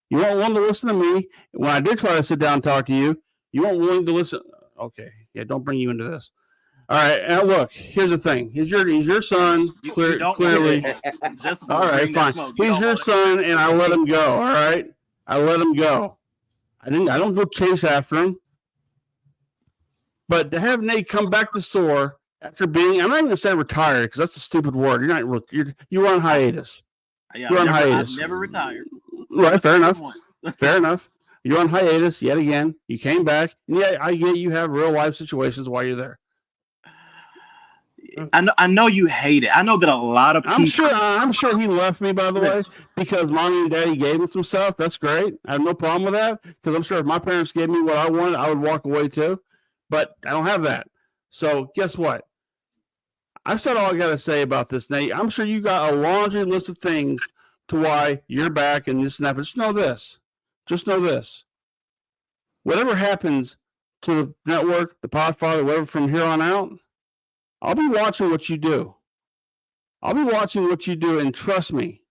You don't want to listen to me. When I did try to sit down and talk to you, you weren't willing to listen. Okay, yeah, don't bring you into this. All right, now look, here's the thing. He's your son, clearly. All right, fine. He's your son, and I let him go, all right? I let him go. I don't go chase after him. But to have Nate come back to SOAR after being, I'm not even going to say retired because that's a stupid word. You're on hiatus. You're on hiatus. I've never retired. Right, fair enough. Fair enough. You're on hiatus yet again. You came back. And yeah, I get you have real life situations while you're there. I know you hate it. I know that a lot of people. I'm sure he left me, by the way, because mommy and daddy gave him some stuff. That's great. I have no problem with that because I'm sure if my parents gave me what I wanted, I would walk away too. But I don't have that. So guess what? I've said all I got to say about this, Nate. I'm sure you got a laundry list of things to why you're back and this and that. But just know this. Just know this. Whatever happens to the network, the Podfather, whatever from here on out, I'll be watching what you do. I'll be watching what you do, and trust me,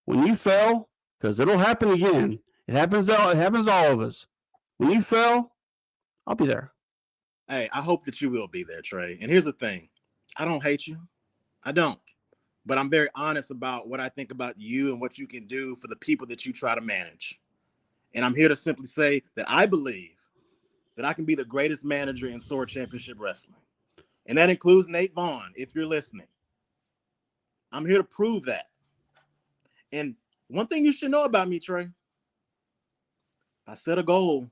when you fail, because it'll happen again. It happens all of us. When you fail, I'll be there. Hey, I hope that you will be there, Trey. And here's the thing. I don't hate you. I don't. But I'm very honest about what I think about you and what you can do for the people that you try to manage. And I'm here to simply say that I believe that I can be the greatest manager in SOAR Championship Wrestling. And that includes Nate Vaughn, if you're listening. I'm here to prove that. And one thing you should know about me, Trey, I set a goal.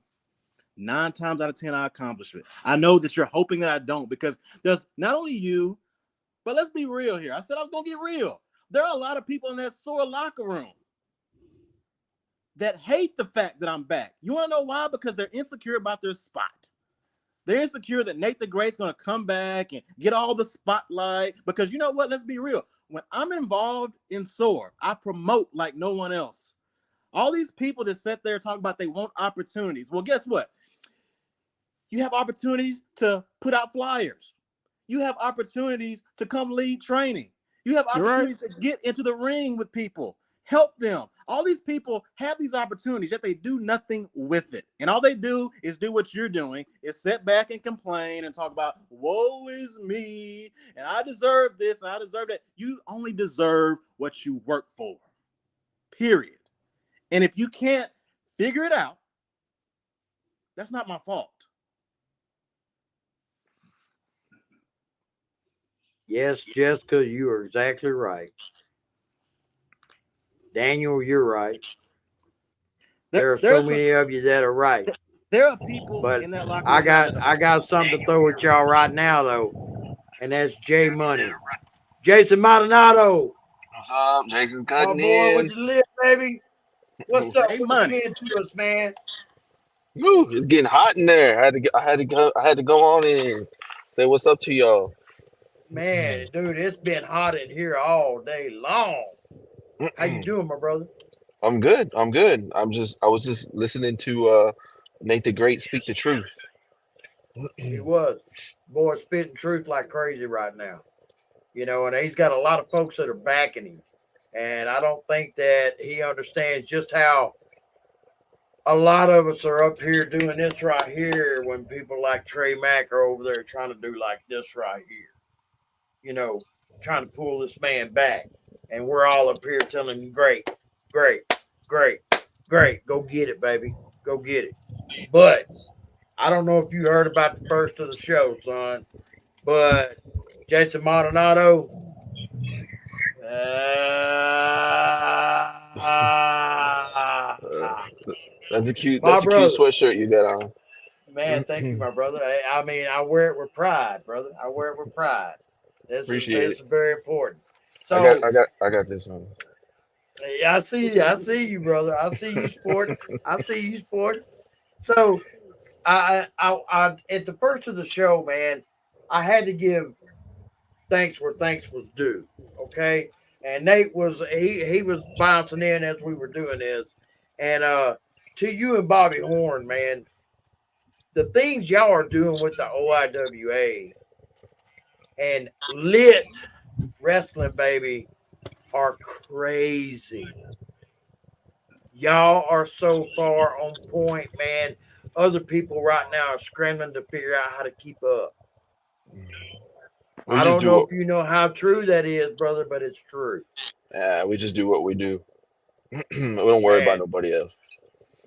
9 times out of 10, I accomplish it. I know that you're hoping that I don't because there's not only you, but let's be real here. I said I was going to get real. There are a lot of people in that SOAR locker room that hate the fact that I'm back. You want to know why? Because they're insecure about their spot. They're insecure that Nate the Great's going to come back and get all the spotlight. Because you know what? Let's be real. When I'm involved in SOAR, I promote like no one else. All these people that sit there talk about they want opportunities. Well, guess what? You have opportunities to put out flyers. You have opportunities to come lead training. You have opportunities to get into the ring with people. Help them. All these people have these opportunities, yet they do nothing with it. And all they do is do what you're doing, is sit back and complain and talk about, woe is me, and I deserve this, and I deserve that. You only deserve what you work for, period. And if you can't figure it out, that's not my fault. Yes, Jessica, you are exactly right. Daniel, you're right. There are so many of you that are right. There are people but in that locker room. I got something to throw at y'all right now though, and that's J Money, Jason Maldonado. What's up? Jason's cutting my boy, in. What you live, baby? What's up? J What Money. you into us, man? Woo, it's getting hot in there. I had to go on and say what's up to y'all. Man, dude, it's been hot in here all day long. How you doing, my brother? I'm good. I was just listening to Nate the Great speak the truth. He was. Boy, spitting truth like crazy right now. You know, and he's got a lot of folks that are backing him. And I don't think that he understands just how a lot of us are up here doing this right here when people like Trey Mack are over there trying to do like this right here. You know, trying to pull this man back. And we're all up here telling him, great, great, great, great. Go get it, baby. Go get it. But I don't know if you heard about the first of the show, son, but Jason Maldonado. That's a cute cute sweatshirt you got on. Man, thank you, my brother. I mean, I wear it with pride, brother. I wear it with pride. This is very important. So I got this one. I see you, brother. I see you sport. So I at the first of the show, man, I had to give thanks where thanks was due. Okay. And Nate was he was bouncing in as we were doing this. And to you and Bobby Horn, man, the things y'all are doing with the OIWA and lit wrestling, baby, are crazy. Y'all are so far on point, man. Other people right now are scrambling to figure out how to keep up. I don't know if you know how true that is, brother, but it's true. Yeah, we just do what we do. We don't worry about nobody else.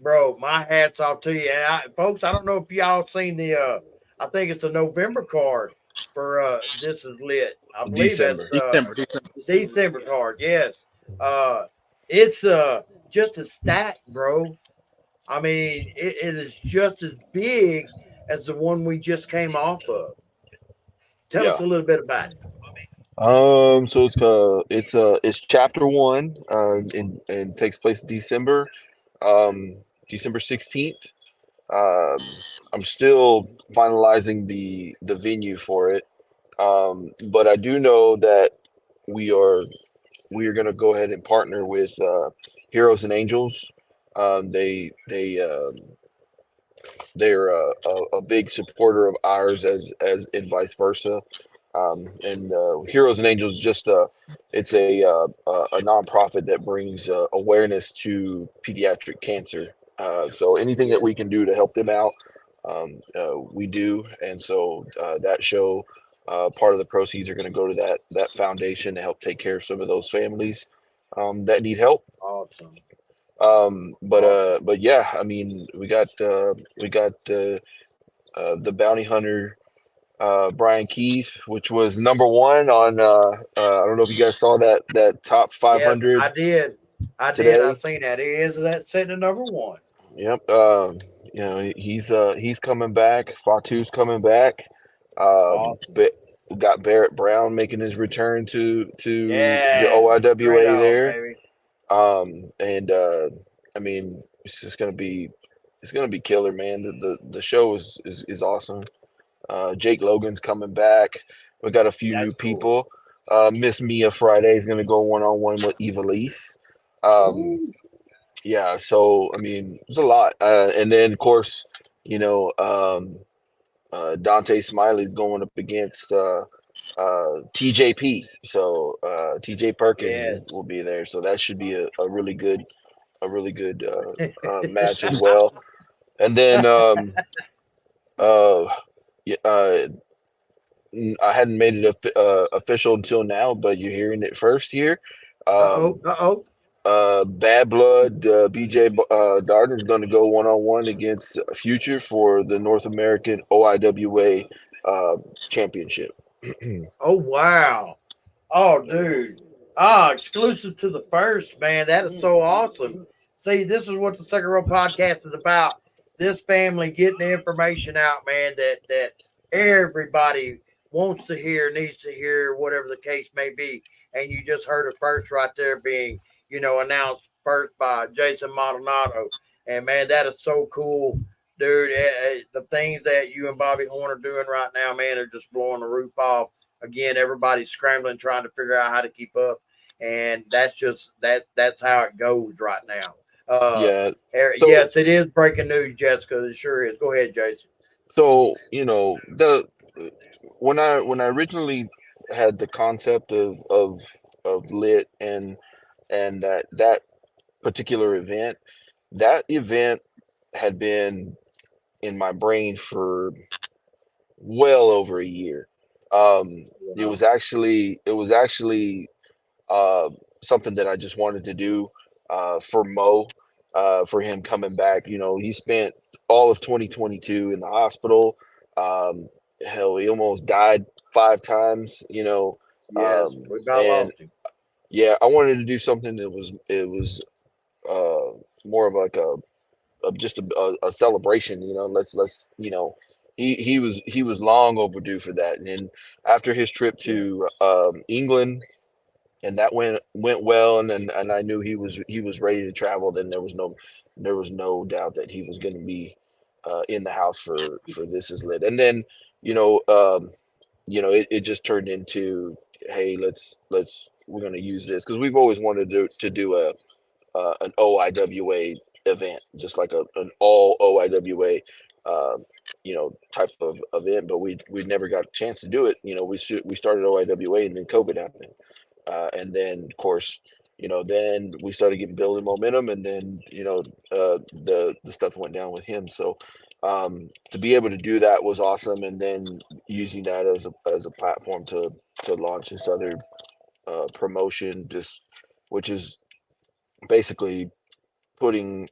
Bro, my hat's off to you. And folks, I don't know if y'all seen the I think it's the November card for This Is Lit. I believe December. That's December card, yes. It's just a stack, bro. I mean, it is just as big as the one we just came off of. Tell us a little bit about it. So it's chapter 1, and takes place December 16th. I'm still finalizing the venue for it, but I do know that we are gonna go ahead and partner with Heroes and Angels. They're a big supporter of ours as and vice versa. And Heroes and Angels it's a nonprofit that brings awareness to pediatric cancer. So anything that we can do to help them out, we do. And so that show, part of the proceeds are going to go to that foundation to help take care of some of those families that need help. Awesome. But yeah, I mean, we got the bounty hunter, Brian Keith, which was number 1 on I don't know if you guys saw that top 500. Yes, I did. I seen that. He is that sitting at number 1. Yep. You know, he's coming back. Fatu's coming back. But we got Barrett Brown making his return to the OIWA there. And I mean, it's gonna be killer, man. The show is awesome. Jake Logan's coming back. We got a few new That's cool. people. Miss Mia Friday is going to go 1-on-1 with Evilise. Ooh. Yeah, so I mean, there's a lot. And then, of course, Dante Smiley's going up against TJP. So TJ Perkins Yes. will be there. So that should be a really good match as well. And then uh, yeah, I hadn't made it official until now, but you're hearing it first here. Uh-oh. Um, Uh-oh. Bad Blood BJ Darden is going to go 1-on-1 against Future for the North American OIWA championship. Oh, wow. Oh, dude. Exclusive to the first, man. That is so awesome. See, this is what the Second Row Podcast is about. This family getting the information out, man, that everybody wants to hear, needs to hear, whatever the case may be. And you just heard it first right there being, announced first by Jason Maldonado. And, man, that is so cool, dude. The things that you and Bobby Horn are doing right now, man, are just blowing the roof off. Again, everybody's scrambling, trying to figure out how to keep up, and that's how it goes right now. Yeah. So Yes, it is breaking news, Jessica. It sure is. Go ahead, Jason. so the when I originally had the concept of lit and that particular event, that event had been in my brain for well over a year. It Wow. was actually uh, something that I just wanted to do for Mo, for him coming back. He spent all of 2022 in the hospital. Um, Hell, he almost died 5 times. Yes, we about And lost him. yeah, I wanted to do something that was more of like of just a celebration. Let's he was long overdue for that. And then after his trip Yeah. to England, and that went well, and I knew he was ready to travel. Then there was no doubt that he was going to be in the house for This Is Lit. And then you know it just turned into, hey, we're going to use this because we've always wanted to do an OIWA event, just like an all OIWA, type of event. But we never got a chance to do it. We started OIWA, and then COVID happened, and then of course, then we started getting building momentum, and then the stuff went down with him. So to be able to do that was awesome, and then using that as a platform to launch this other promotion, just which is basically putting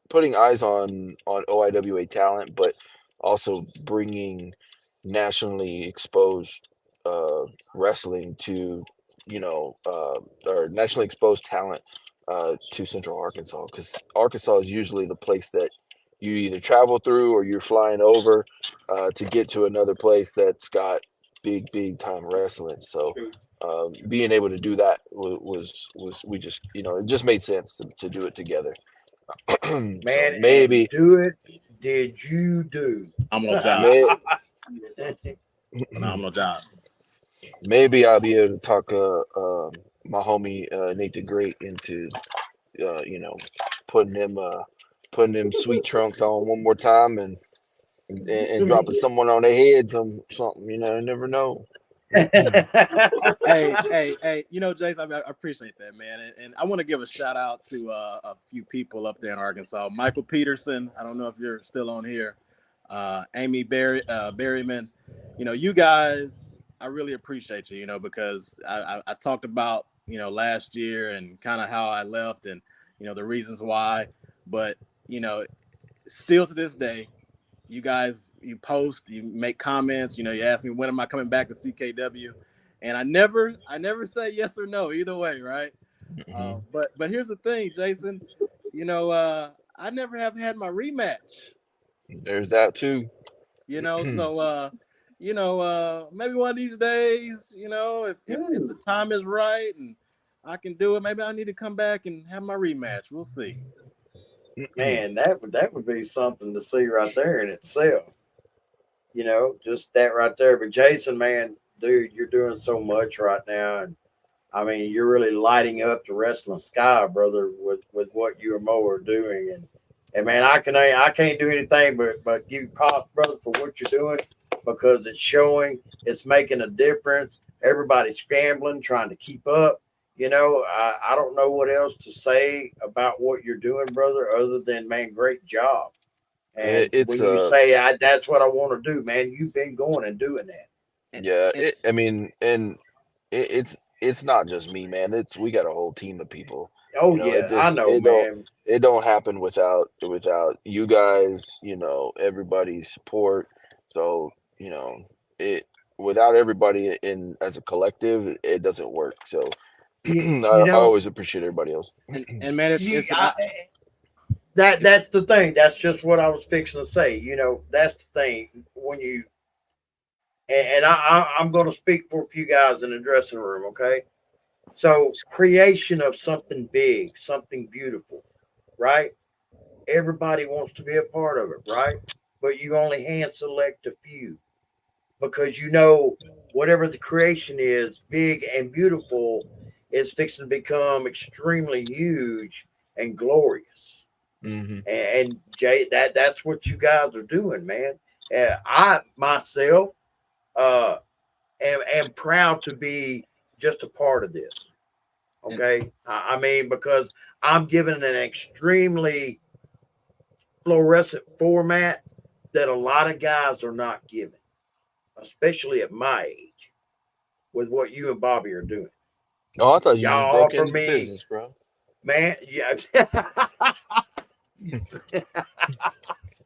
putting eyes on OIWA talent, but also bringing nationally exposed wrestling to or nationally exposed talent to Central Arkansas, because Arkansas is usually the place that you either travel through or you're flying over to get to another place that's got big time wrestling. So being able to do that was we just it just made sense to do it together. So Man, and maybe do it. Did you do? I'm no doubt. may, No doubt. maybe I'll be able to talk my homie Nate the Great into uh, you know putting them sweet trunks on one more time, and dropping someone on their head something. You never know. Hey, Jason, I appreciate that, man. And I want to give a shout out to a few people up there in Arkansas. Michael Peterson, I don't know if you're still on here. Amy Berryman, you guys, I really appreciate you, because I talked about, last year and kind of how I left and, the reasons why. But, still to this day, you guys, you post, you make comments, you ask me, when am I coming back to CKW? And I never say yes or no either way, right? Mhm. But here's the thing, Jason, I never have had my rematch, There's that too. so maybe one of these days, if the time is right and I can do it, maybe I need to come back and have my rematch. We'll see. Man, that would be something to see right there in itself. You know, just that right there. But Jason, man, dude, you're doing so much right now, and I mean, you're really lighting up the wrestling sky, brother, with what you and Mo are doing. And man, I can't do anything but give you props, brother, for what you're doing because it's showing, it's making a difference. Everybody's scrambling, trying to keep up. You know, I don't know what else to say about what you're doing, brother, other than man, great job. And It's when you say that's what I want to do, man, you've been going and doing that. yeah. I mean, and it's not just me, man. It's we got a whole team of people. Oh You know, yeah, I know, man. it don't happen without you guys. You know, everybody's support. So it without everybody in as a collective, it doesn't work. So You I know, always appreciate everybody else. And man, you, it's I, that's the thing. That's just what I was fixing to say. You know, that's the thing when you and I'm going to speak for a few guys in the dressing room. Okay, so creation of something big, something beautiful, right? Everybody wants to be a part of it, right? But you only hand select a few because you know whatever the creation is, big and beautiful, is fixing to become extremely huge and glorious. Hmm. And Jay, that's what you guys are doing, man. I myself uh, am proud to be just a part of this. and, Okay, I mean because I'm given an extremely fluorescent format that a lot of guys are not given, especially at my age, with what you and Bobby are doing. Oh, I thought you just Y'all broke offer into the me, business, bro. man. Yeah,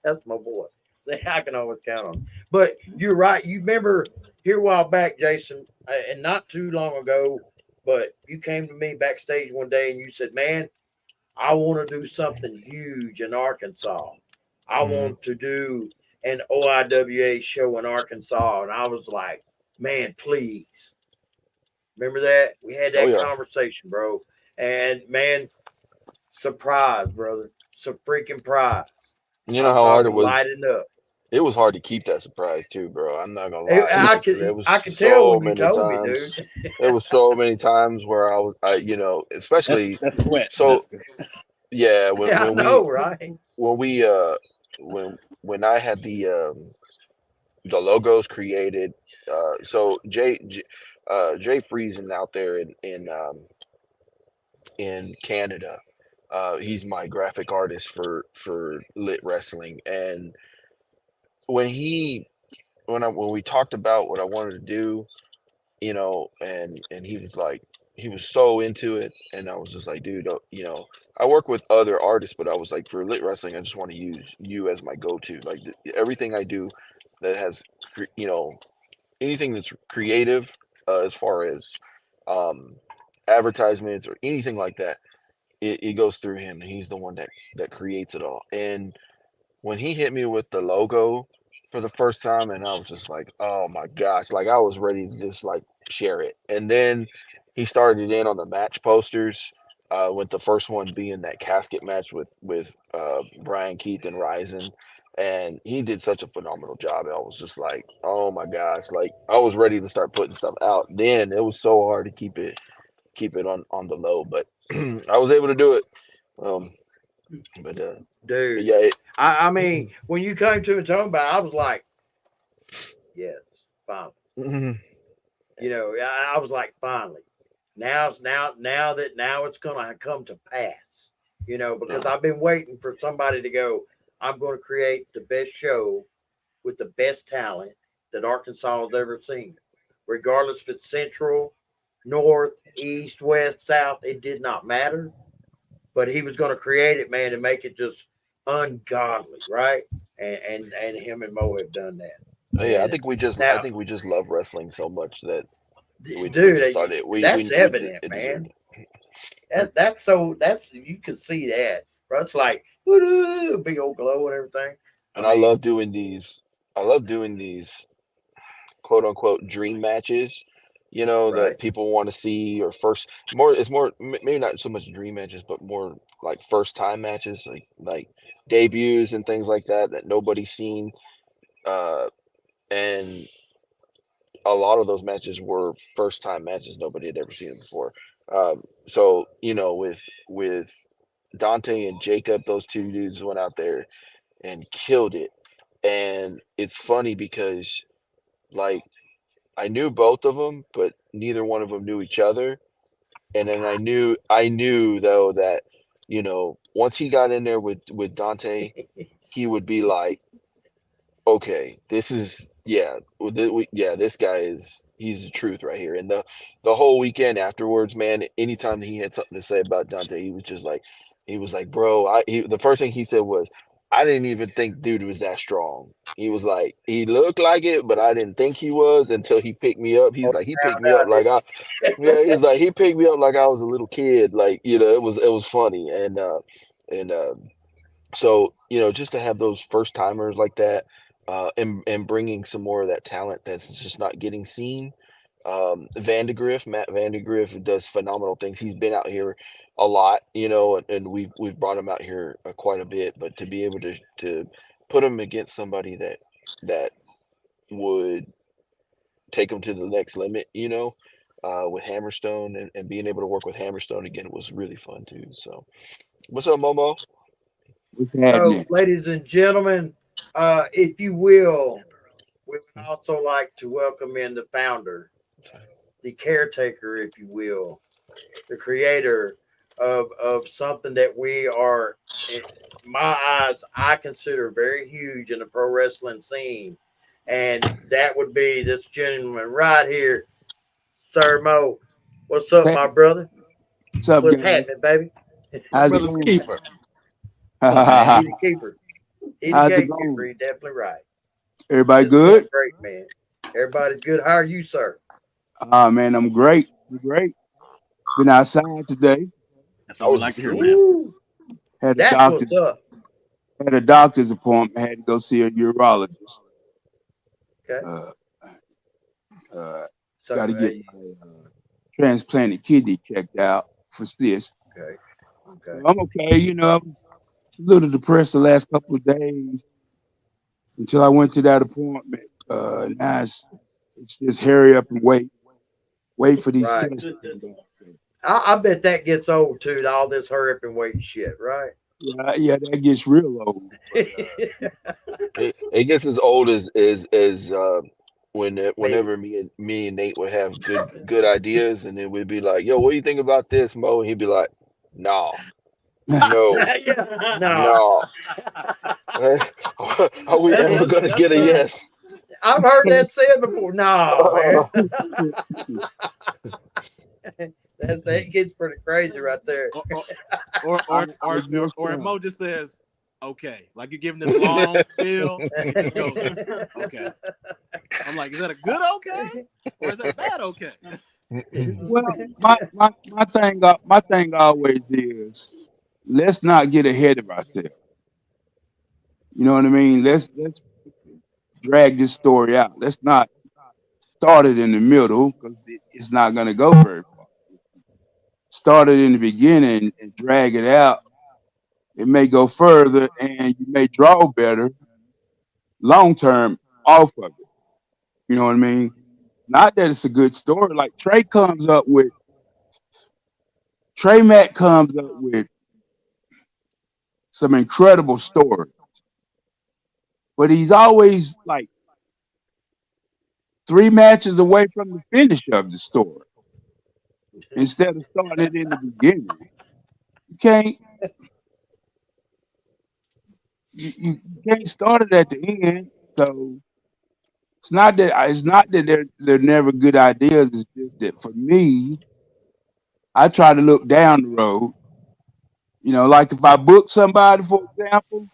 that's my boy. See, I can always count on him. But you're right. You remember here a while back, Jason, and not too long ago, but you came to me backstage one day and you said, "Man, I want to do something huge in Arkansas. I Hmm. want to do an OIWA show in Arkansas." And I was like, "Man, please." Remember that? We had Oh that yeah. conversation, bro. And man, surprise, brother. Some freaking prize. You know I'm how hard it talking was. lighting up. It was hard to keep that surprise too, bro. I'm not gonna lie. There was I could tell so when you many told me, times. dude. There was so many times where especially that's sweat. so yeah, I know, right? when we when I had the logos created, so Jay Friesen out there in Canada, he's my graphic artist for Lit Wrestling, and when he when we talked about what I wanted to do, and he was like, he was so into it, and I was just like, dude, I work with other artists, but I was like, for Lit Wrestling, I just want to use you as my go-to. Like everything I do that has, you know, anything that's creative, as far as um, advertisements or anything like that, it goes through him. He's the one that creates it all. And when he hit me with the logo for the first time, and I was just like, oh my gosh, like I was ready to just like share it. And then he started in on the match posters, with the first one being that casket match with Brian Keith and Ryzen. And he did such a phenomenal job. I was just like, oh my gosh, like I was ready to start putting stuff out. Then it was so hard to keep it on the low, but I was able to do it. Um, but Dude. yeah, I mean, when you came to me talking about it, I was like, yes, finally. You know, I was like, finally. Now it's gonna come to pass. You know, because I've been waiting for somebody to go, I'm gonna create the best show with the best talent that Arkansas has ever seen. Regardless if it's central, north, east, west, south, it did not matter. But he was gonna create it, man, and make it just ungodly, right? And him and Mo have done that. oh yeah, And I now, think we just love wrestling so much that we just dude, thought it that's evident, it deserved man. it. That's you can see that, bro. It's like big old glow and everything. I And I mean, love doing these. I love doing these quote unquote dream matches. right? That people want to see, or first more. It's more maybe not so much dream matches, but more like first time matches, like debuts and things like that nobody's seen. Uh, and a lot of those matches were first time matches. Nobody had ever seen them before. So with Dante and Jacob, those two dudes went out there and killed it. And it's funny because like I knew both of them, but neither one of them knew each other. And then I knew though that once he got in there with Dante, he would be like, okay, this is this guy he's the truth right here. And the whole weekend afterwards, man, anytime he had something to say about Dante, he was like, bro, the first thing he said was, I didn't even think dude was that strong. He was like, he looked like it, but I didn't think he was until he picked me up. He's like, he picked me up like he's like, he picked me up like I was a little kid. Like, it was funny. And so, just to have those first timers like that, and bringing some more of that talent that's just not getting seen. Matt Vandegrift does phenomenal things. He's been out here a lot, and we've brought him out here quite a bit. But to be able to put him against somebody that would take him to the next limit, with Hammerstone and being able to work with Hammerstone again was really fun too. So, what's up, Momo? What's So, happening? ladies and gentlemen, if you will, we would also like to welcome in the founder, the caretaker, if you will, the creator of something that we are, in my eyes, I consider very huge in the pro wrestling scene. And that would be this gentleman right here, Sir Mo. What's up, my brother? What's up, What's guys? happening, baby? How's it Brother's going? keeper. He the keeper. He the How's it gatekeeper. going? He's definitely right. Everybody It's going good? great, man. Everybody's good. How are you, sir? Man, I'm great. I'm great. Been outside today. That's I what we was like to hear, asleep. man. Woo, Had a that's doctor. what's up. Had a doctor's appointment. Had to go see a urologist. Okay. So, Got to get my transplanted kidney checked out for cyst. okay. So Okay. I'm okay. I was a little depressed the last couple of days until I went to that appointment. Now it's just hurry up and wait for these Right. tests to come back. So, I bet that gets old too. All this hurry up and wait shit, right? yeah, that gets real old. It gets as old as whenever me and Nate would have good ideas, and then we'd be like, "Yo, what do you think about this, Mo?" And he'd be like, "No, no, Yeah. No. no." Are we ever gonna get a yes? I've heard that said before. No, man. That gets pretty crazy right there. Or Mo just says, okay. Like you're giving this long spiel. He just goes, okay. I'm like, is that a good okay? Or is that a bad okay? Well, my thing always is, let's not get ahead of ourselves. You know what I mean? Let's drag this story out. Let's not start it in the middle because it's not going to go very far. Start it in the beginning and drag it out. It may go further, and you may draw better long term off of it. You know what I mean? Not that it's a good story. Like Trey Mack comes up with some incredible stories, but he's always like 3 matches away from the finish of the story instead of starting it in the beginning. You can't you can't start it at the end. So it's not that they're never good ideas. It's just that for me, I try to look down the road. Like if I book somebody, for example,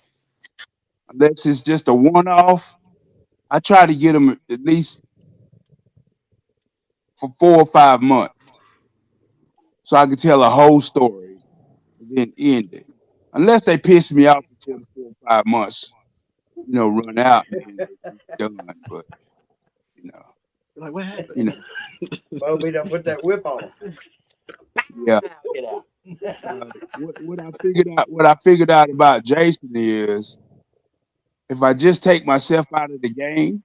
unless it's just a one-off, I try to get them at least for 4 or 5 months, so I can tell a whole story and then end it. Unless they piss me off until the 4 or 5 months, run out and then they're done. But Like, what happened? Well, we don't put that whip on him. yeah. Get out. What I figured out about Jason is, if I just take myself out of the game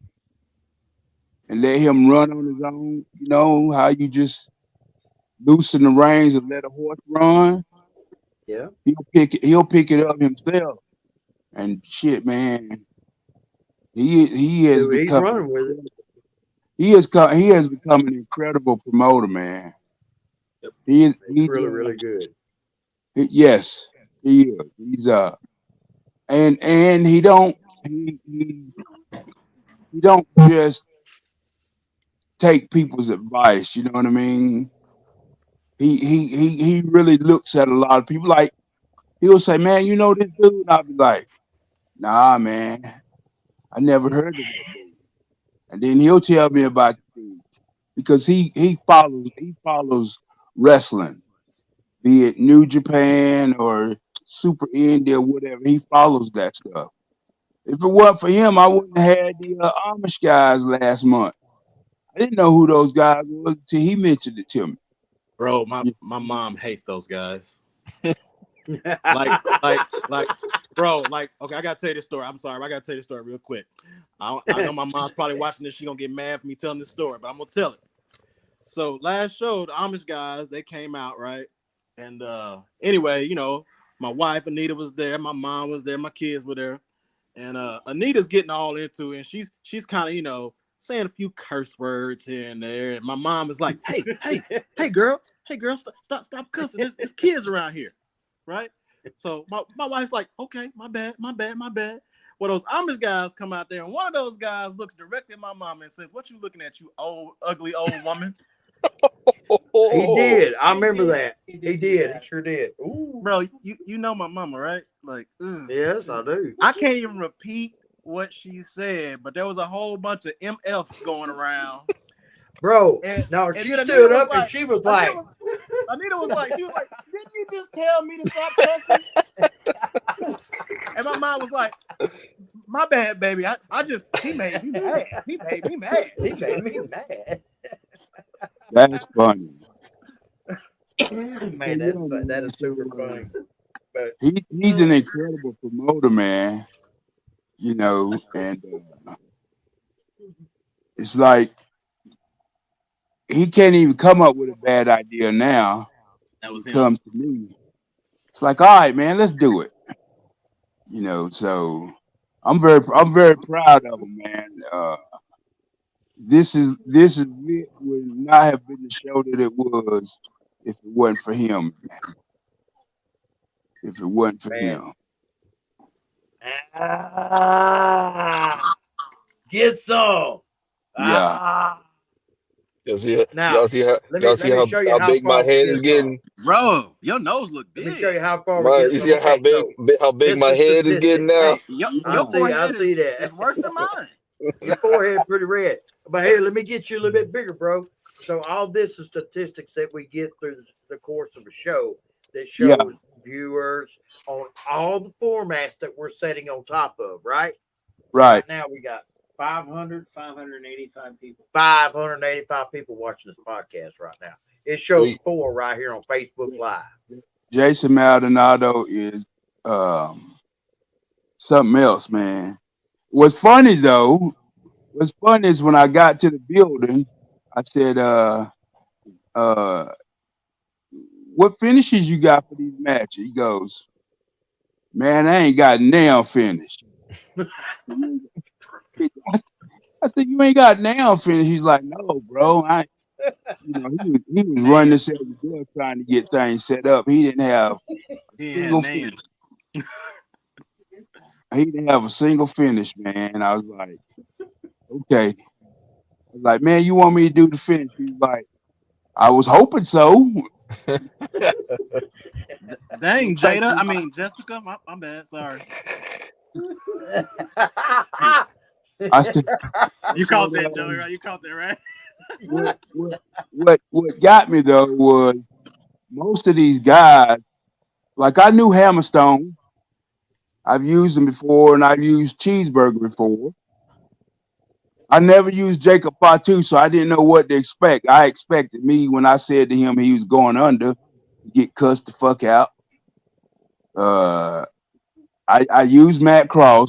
and let him run on his own. You know how you just loosen the reins and let a horse run. Yeah. He'll pick it up himself. And shit, man, he has Dude, he's become running with it. he has become an incredible promoter, man. He is It's really, really good. yes, he is. He's and he don't just take people's advice. You know what I mean? He really looks at a lot of people. Like he'll say, "Man, you know this dude," and I'll be like, "Nah, man, I never heard of that dude." And then he'll tell me about the dude because he follows wrestling, be it New Japan or Super India or whatever. He follows that stuff. If it weren't for him, I wouldn't have had the Amish guys last month. I didn't know who those guys was until he mentioned it to me. Bro, my Yeah. mom hates those guys. like, bro, like, okay, I gotta tell you this story. I'm sorry, I gotta tell you this story real quick. I know my mom's probably watching this. She gonna get mad for me telling this story, but I'm gonna tell it. So last show, the Amish guys, they came out, right? And anyway, you know, my wife Anita was there, my mom was there, my kids were there, and Anita's getting all into it, and she's kind of, you know, saying a few curse words here and there. And my mom is like, hey girl, stop cussing. There's kids around here, right? So my wife's like, okay, my bad. Well, those Amish guys come out there, and one of those guys looks directly at my mom and says, "What you looking at, you old, ugly old woman?" He did. I remember that. He did. He sure did. Ooh. Bro, you know my mama, right? Like, ugh. Yes, I do. I can't even repeat what she said, but there was a whole bunch of MFs going around. Bro, And, no, and she then stood Anita up and she was like, Anita was like, didn't you just tell me to stop cussing? And my mom was like, my bad, baby. He made me mad. He made me mad. he made me mad. That's funny. Man, that is super funny. But He's an incredible promoter, man. You know, and it's like he can't even come up with a bad idea now. That was It him. comes to me. It's like, all right, man, let's do it. You know, so I'm very proud of him, man. It would not have been the show that it was if it wasn't for him. If it wasn't for man, him. get some. Yeah. Y'all see it? Now, Y'all see how let y'all see me show you how how big my far we head get is some. getting? Bro, your nose look big. Let me show you how far we Right, get you some. see how Okay, so big this my is head is getting now? Hey, your I forehead see that. is worse than mine. Your forehead pretty red. But here, let me get you a little bit bigger, bro. So all this is statistics that we get through the course of a show that Yeah. shows viewers on all the formats that we're setting on top of, right? Right. Right now we got 585 people. 585 people watching this podcast right now. It shows 4 right here on Facebook Live. Jason Maldonado is something else, man. What's funny is when I got to the building, I said, what finishes you got for these matches? He goes, man, I ain't got nail finish. I said, you ain't got nail finish. He's like, no, bro. He was running this every day trying to get things set up. He didn't have He ain't single had finish. names. He didn't have a single finish, man. I was like, okay. I was like, man, you want me to do the finish? He's like, I was hoping so. Dang, Jada. I mean, Jessica. My bad. Sorry. I said, You caught that, Joey, right? You caught that, right? what got me though was most of these guys, like I knew Hammerstone. I've used him before, and I've used Cheeseburger before. I never used Jacob Fatu, so I didn't know what to expect. I expected me when I said to him he was going under, to get cussed the fuck out. I used Matt Cross,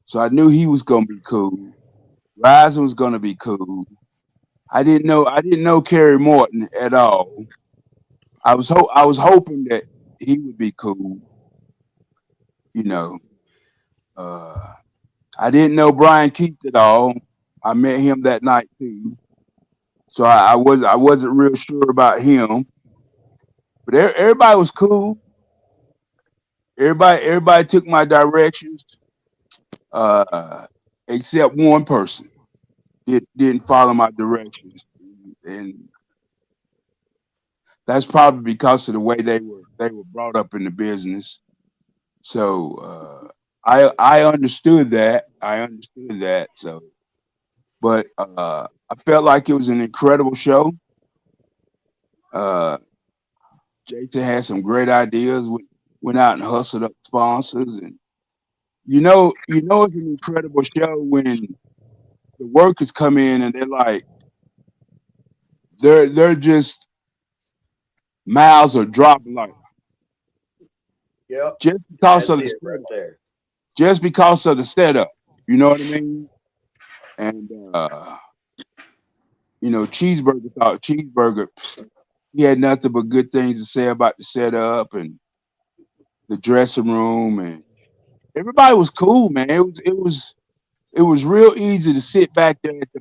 so I knew he was gonna be cool. Ryzen was gonna be cool. I didn't know Kerry Morton at all. I was hoping that he would be cool, you know. Uh, I didn't know Brian Keith at all. I met him that night too, so I wasn't real sure about him. But everybody was cool. Everybody took my directions, uh, except one person didn't follow my directions, and that's probably because of the way they were brought up in the business. So I understood that. I understood that. So, but I felt like it was an incredible show. Uh, Jason had some great ideas. Went out and hustled up sponsors, and it's an incredible show when the workers come in and they're like they're just mouths are dropping like Yep, just because that's of the it right setup, there. just because of the setup. You know what I mean? And Cheeseburger. He had nothing but good things to say about the setup and the dressing room, and everybody was cool, man. It was real easy to sit back there at the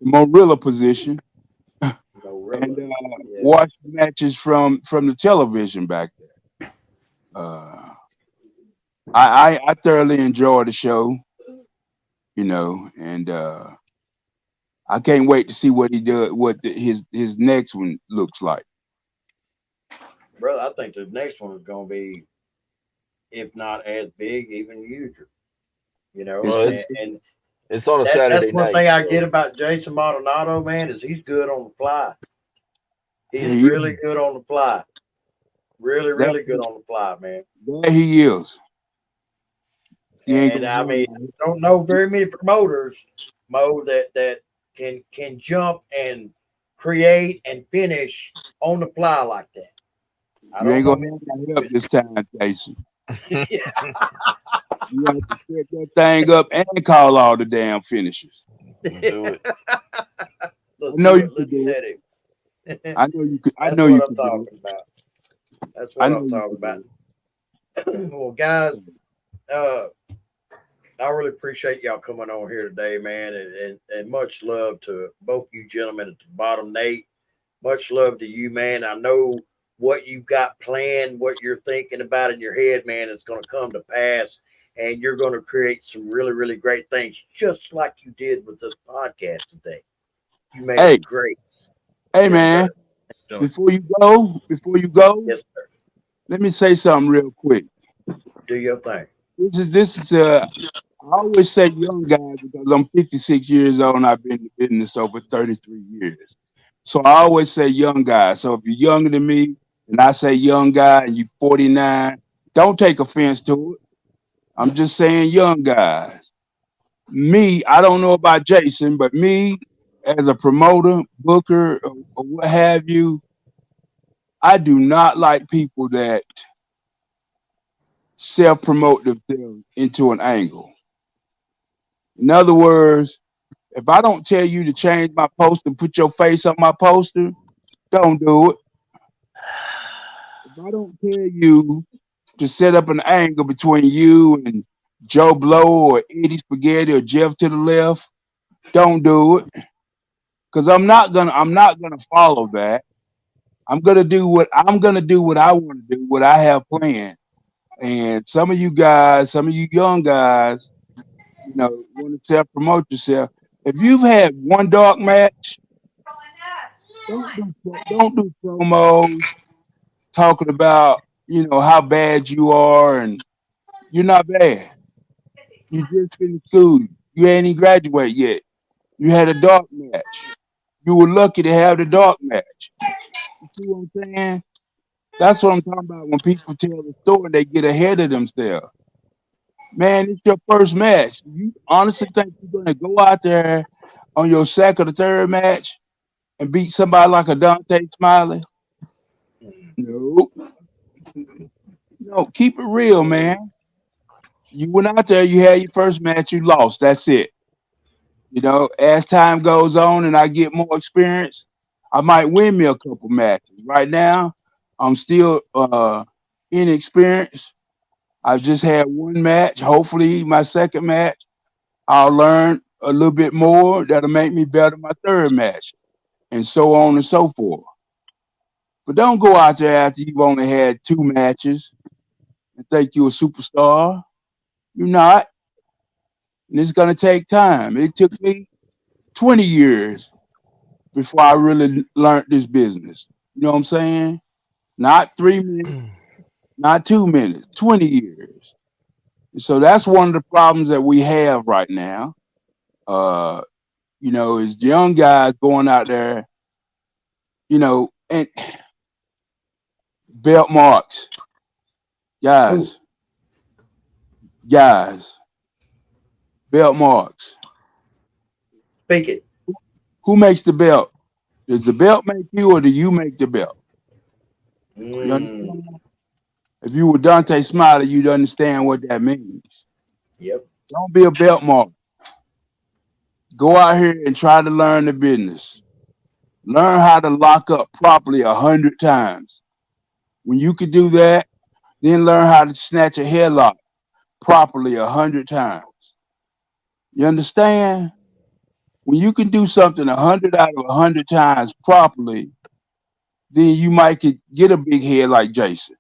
Morilla position No, and really. Yes. watch the matches from the television back there. Uh, I thoroughly enjoyed the show, and I can't wait to see what he does, his next one looks like. Brother, I think the next one is going to be, if not as big, even huger. You know, It's Well, gonna, and it's on a that's Saturday one night, thing I get so about Jason Maldonado, man, is he's good on the fly. He's he really good on the fly. Really, that, really good on the fly, man. that he is. You ain't And gonna I have mean, no- I don't know very many promoters, Mo, that can jump and create and finish on the fly like that. I you don't ain't know gonna have no help this time, Jason. many. Yeah, You have to set that thing up and call all the damn finishers. do it. I let's know do you it. could Let's do it. let him. I know you could. I That's know what you I'm could do it. talking about. That's I what know I'm you talking could about. do Well, guys, uh, I really appreciate y'all coming on here today, man, and much love to both you gentlemen at the bottom, Nate. Much love to you, man. I know what you've got planned, what you're thinking about in your head, man. It's going to come to pass, and you're going to create some really, really great things, just like you did with this podcast today. You it. made Hey, it great. hey, Yes, man. sir. Joey. Before you go, Yes, sir. let me say something real quick. Do your thing. This is. I always say young guys because I'm 56 years old and I've been in the business over 33 years. So I always say young guys. So if you're younger than me and I say young guy and you're 49, don't take offense to it. I'm just saying young guys. Me, I don't know about Jason, but me as a promoter, booker, or what have you, I do not like people that self promote themselves into an angle. In other words, if I don't tell you to change my post and put your face on my poster, don't do it. If I don't tell you to set up an angle between you and Joe Blow or Eddie Spaghetti or Jeff to the left, don't do it. Cause I'm not gonna follow that. I'm gonna do what I want to do, what I have planned. And some of you young guys, want to self promote yourself. If you've had one dark match, don't do promos talking about how bad you are, and you're not bad. You just finished school. You ain't even graduated yet. You had a dark match. You were lucky to have the dark match. You see what I'm saying? That's what I'm talking about. When people tell the story, they get ahead of themselves. Man, it's your first match. You honestly think you're gonna go out there on your second or third match and beat somebody like a Dante Smiley? Mm. No. No, keep it real, man. You went out there, you had your first match, you lost. That's it. You know, as time goes on and I get more experience, I might win me a couple matches. Right now, I'm still inexperienced. I've just had one match. Hopefully, my second match, I'll learn a little bit more that'll make me better my third match, and so on and so forth. But don't go out there after you've only had two matches and think you're a superstar. You're not. And it's going to take time. It took me 20 years before I really learned this business. You know what I'm saying? Not 3 minutes, not 2 minutes, 20 years. So that's one of the problems that we have right now. Uh, is young guys going out there, and belt marks, Who? guys, guys, belt marks. Speak it. Who makes the belt? Does the belt make you, or do you make the belt? You Mm, understand? If you were Dante Smiley, you'd understand what that means. yep. Don't be a belt mark. Go out here and try to learn the business. Learn how to lock up properly 100 times. When you can do that, then learn how to snatch a headlock properly 100 times. You understand? When you can do something 100 out of 100 times properly, then you might could get a big head like Jason.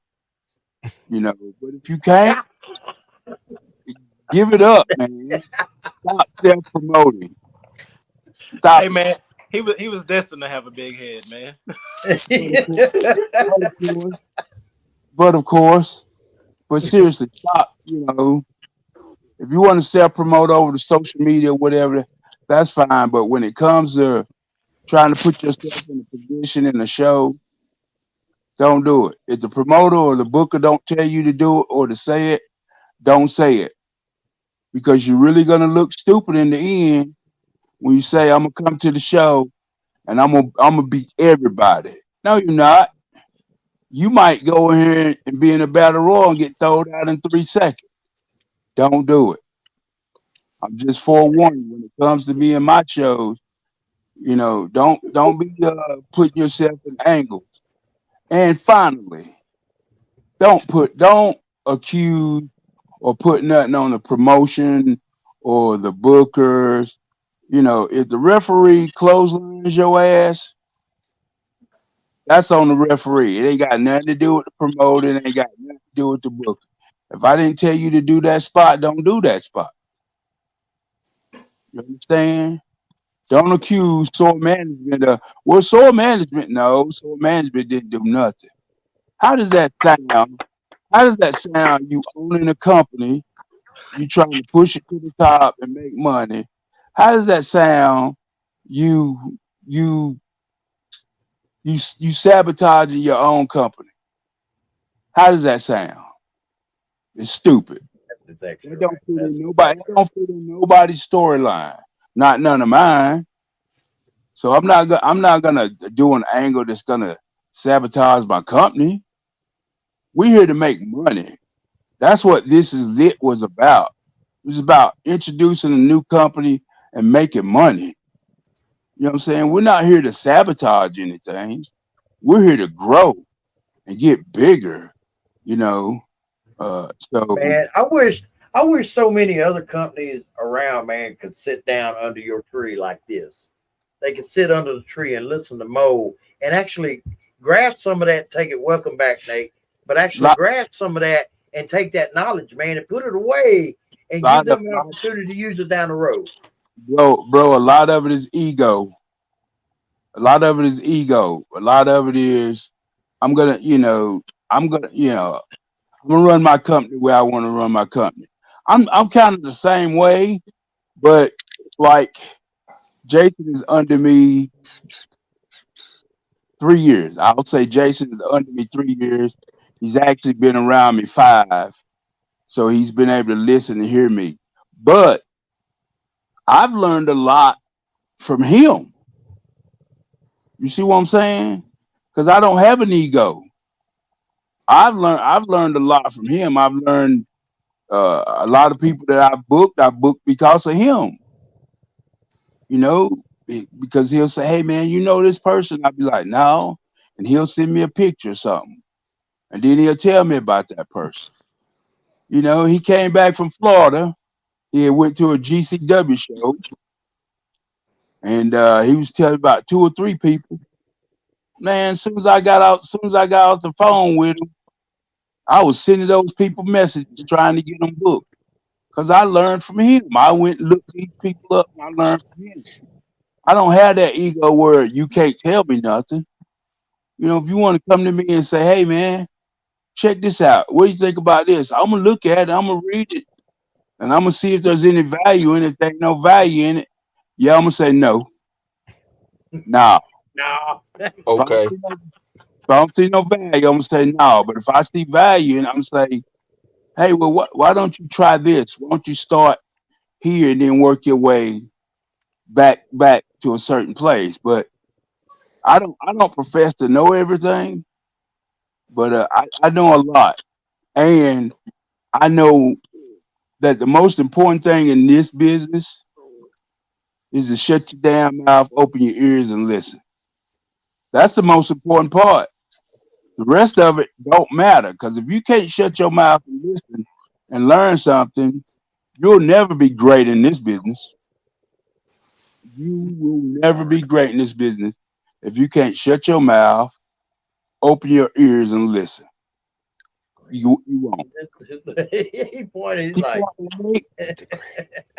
But if you can't, give it up, man. Stop self promoting. Stop Hey it. man, he was destined to have a big head, man. But of course, but of course, but seriously, stop. If you want to self promote over the social media, whatever, that's fine. But when it comes to trying to put yourself in a position in a show, don't do it. If the promoter or the booker don't tell you to do it or to say it, don't say it, because you're really gonna look stupid in the end when you say, "I'm gonna come to the show and I'm gonna beat everybody." No, you're not. You might go in here and be in a battle royal and get thrown out in 3 seconds. Don't do it. I'm just forewarning when it comes to me and my shows. Don't be putting yourself in angles. And finally, don't accuse or put nothing on the promotion or the bookers. If the referee clotheslines your ass, that's on the referee. It ain't got nothing to do with the promoter. It ain't got nothing to do with the booker. If I didn't tell you to do that spot, don't do that spot. You understand? Don't accuse sore management of, well, sore management. No, sore management didn't do nothing. How does that sound? How does that sound? You owning a company, you trying to push it to the top and make money. How does that sound? You you you sabotaging your own company. How does that sound? It's stupid. That's exactly It right. don't fit in That's nobody. It exactly don't fit in nobody's storyline. Not none of mine. So I'm not gonna do an angle that's gonna sabotage my company. We're here to make money. That's what This Is Lit was about. It was about introducing a new company and making money. You know what I'm saying? We're not here to sabotage anything. We're here to grow and get bigger. You know. So man. I wish so many other companies around, man, could sit down under your tree like this. They could sit under the tree and listen to Mo and actually grasp some of that. Take it. Welcome back, Nate. But actually lot, grasp some of that and take that knowledge, man, and put it away and give lot of them an opportunity to use it down the road. bro, a lot of it is ego. A lot of it is ego. A lot of it is I'm gonna, I'm gonna, I'm gonna run my company where I want to run my company. I'm kind of the same way, but like Jason is under me 3 years. I'll say Jason is under me 3 years. He's actually been around me 5, so he's been able to listen and hear me. But I've learned a lot from him. You see what I'm saying? Because I don't have an ego. I've learned a lot from him. I've learned A lot of people that I booked because of him. You know, because he'll say, "Hey, man, you know this person?" I'll be like, "No," and he'll send me a picture or something, and then he'll tell me about that person. You know, he came back from Florida. He had went to a GCW show, and he was telling about 2 or 3 people. Man, as soon as I got off the phone with him, I was sending those people messages trying to get them booked because I learned from him. I went and looked these people up and I learned from him. I don't have that ego where you can't tell me nothing. You know, if you want to come to me and say, "Hey, man, check this out. What do you think about this?" I'm gonna look at it. I'm gonna read it, and I'm gonna see if there's any value in it. If there's no value in it, yeah, I'm gonna say no. Nah. No. If I don't Okay. see no, if I don't see no value, I'm gonna say no. But if I see value in it, I'm gonna say, "Hey, well, why don't you try this? Why don't you start here and then work your way back to a certain place?" But I don't profess to know everything, but I know a lot, and I know that the most important thing in this business is to shut your damn mouth, open your ears, and listen. That's the most important part. The rest of it don't matter because if you can't shut your mouth and listen and learn something, you'll never be great in this business. You will never be great in this business if you can't shut your mouth, open your ears, and listen. You won't. He pointed. He's He like, pointing at Nate.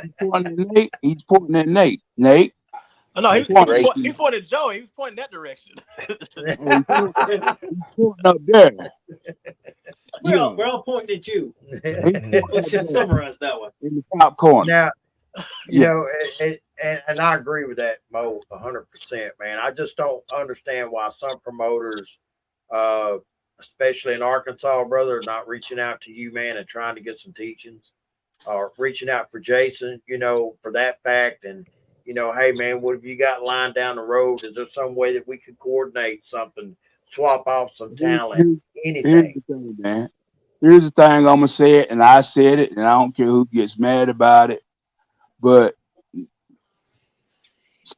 He pointing at Nate. He's pointing at Nate. Nate. Oh, no, He That's pointing. great. he's pointing at Joe. He was pointing that direction. Oh, he's pointing up there. Yeah, We're all pointing at you. he's pointing Let's up just there summarize that one. in the top corner. now, you Yeah. know, and I agree with that, Mo, 100%, man. I just don't understand why some promoters, uh, especially in Arkansas, brother, are not reaching out to you, man, and trying to get some teachings, or reaching out for Jason, you know, for that fact. And, you know, hey, man, what have you got lying down the road? Is there some way that we could coordinate something, swap off some Here's, talent, here's, here's anything? the thing, man. Here's the thing. I'm gonna say it, and I said it, and I don't care who gets mad about it. But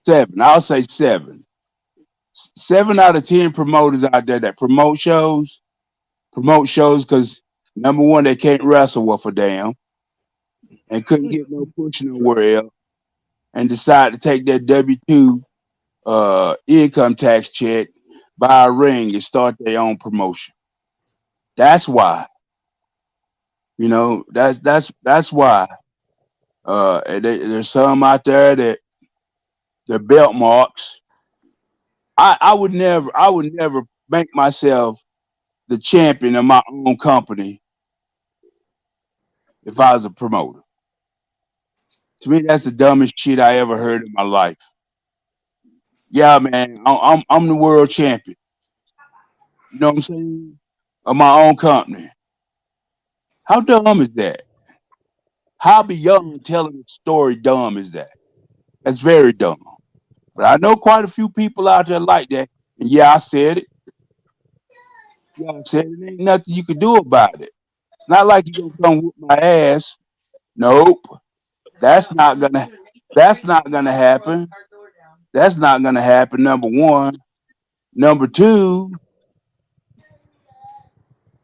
7, I'll say 7. 7 out of 10 promoters out there that promote shows because number one, they can't wrestle worth a damn and couldn't get no push nowhere else, and decide to take their W-2 income tax check, buy a ring, and start their own promotion. That's why. You know, that's why. And there's some out there that they're belt marks. I would never make myself the champion of my own company if I was a promoter. To me, that's the dumbest shit I ever heard in my life. Yeah, man, I'm the world champion. You know what I'm saying? Of my own company. How dumb is that? How beyond telling a story dumb is that? That's very dumb. But I know quite a few people out there like that. And yeah, I said it. Yeah, I said it. Ain't nothing you can do about it. It's not like you gonna come whoop my ass. Nope. That's not gonna that's not gonna happen. That's not gonna happen, number one. Number two,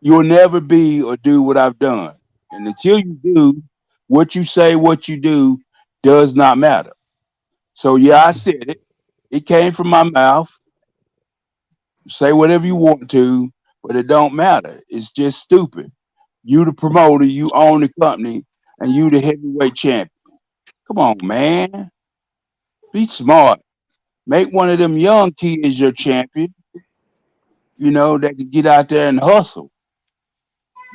you'll never be or do what I've done. And until you do, what you say, what you do does not matter. So yeah, I said it. It came from my mouth. Say whatever you want to, but it don't matter. It's just stupid. You the promoter, you own the company, and you the heavyweight champion. Come on, man. Be smart. Make one of them young kids your champion, that can get out there and hustle,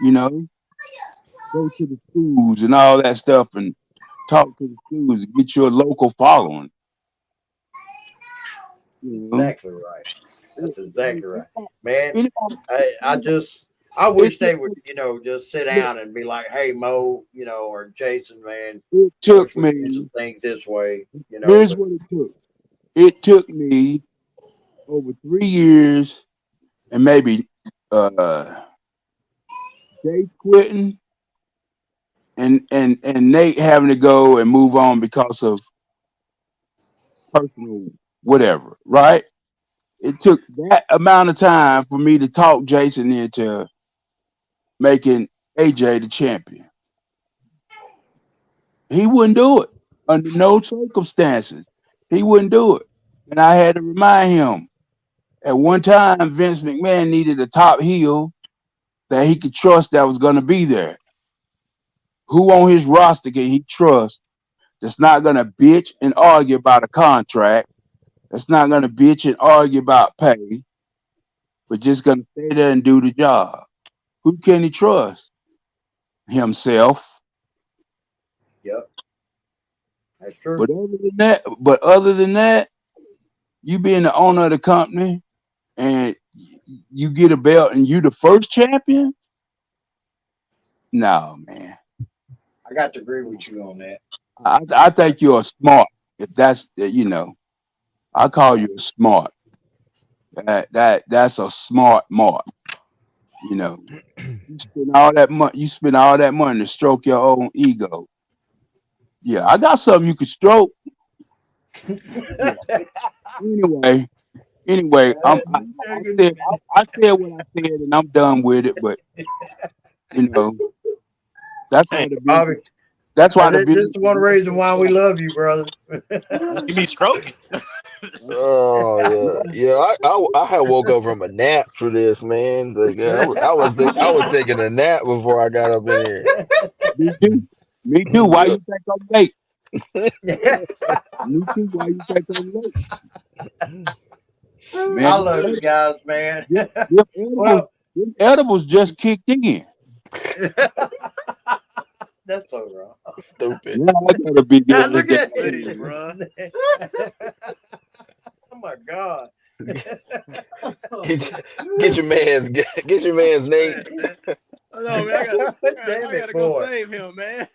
you know, go to the schools and all that stuff and talk to the schools and get your local following, you know. Exactly right. It, That's exactly it, right, man. it, I it, wish they would, it, just sit it, down and be like, hey, Mo, or Jason, man, it I took wish we could do some me, things this way, here's but what it took. It took me over 3 years and maybe uh, day quitting and Nate having to go and move on because of personal whatever, right? It took that amount of time for me to talk Jason into making AJ the champion. He wouldn't do it under no circumstances. He wouldn't do it. And I had to remind him at one time Vince McMahon needed a top heel that he could trust that was going to be there. Who on his roster can he trust that's not going to bitch and argue about a contract, that's not going to bitch and argue about pay, but just going to stay there and do the job? Who can he trust? Himself. Yep. That's true. But other than that, you being the owner of the company and you get a belt and you the first champion? No, man. I got to agree with you on that. I think you're smart. If that's I call you a smart. That's a smart mark. You spend all that money. You spend all that money to stroke your own ego. Yeah, I got something you could stroke. Yeah. Anyway, I said what I said, and I'm done with it. But that's why the Bobby, that's why this is one reason why we love you, brother. You be stroking. Oh yeah. I had woke up from a nap for this, man. Like, I was taking a nap before I got up in here. Me too. Why you think I'm late? Me too. Why you think I'm late? Man, I love you guys, man. Them edibles just kicked in. That's so wrong. Stupid. Now I gotta be God, look at it, bro. Oh my God. Get your man's Nate. Oh, no, man, I gotta go save him, man.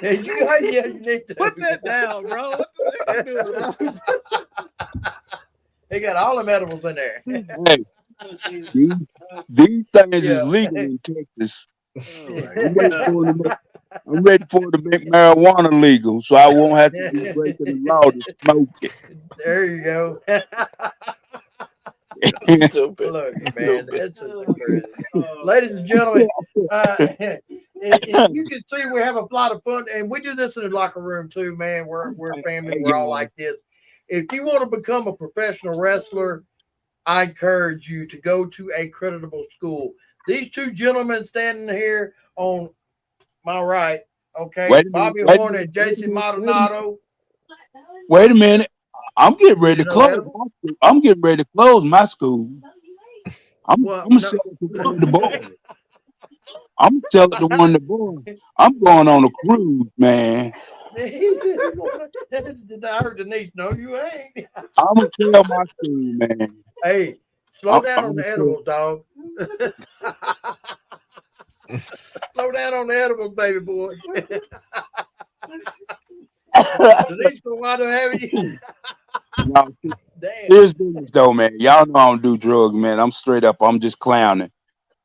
You need to Put that down, bro. What the heck you doing? They got all the edibles in there. Hey, these things is legal in Texas. I'm ready for it to make marijuana legal, so I won't have to be breaking the law to smoke it. There you go. Stupid. Look, man, Stupid. ladies and gentlemen, you can see we have a lot of fun, and we do this in the locker room too, man. We're family. We're all like this. If you want to become a professional wrestler, I encourage you to go to a creditable school. These two gentlemen standing here on my right, okay, Bobby Horn and Jason Maldonado. Wait a minute. I'm getting ready to close. I'm getting ready to close my school. I'm selling to one of the boys. I'm selling to one of the boys. I'm going on a cruise, man. I heard Denise. No, you ain't. I'm gonna sell my school, man. Hey, slow down on the edibles, dog. Slow down on the edibles, baby boy. Denise gonna wind up having you. No, here's business though, man. Y'all know I don't do drugs, man. I'm straight up. I'm just clowning.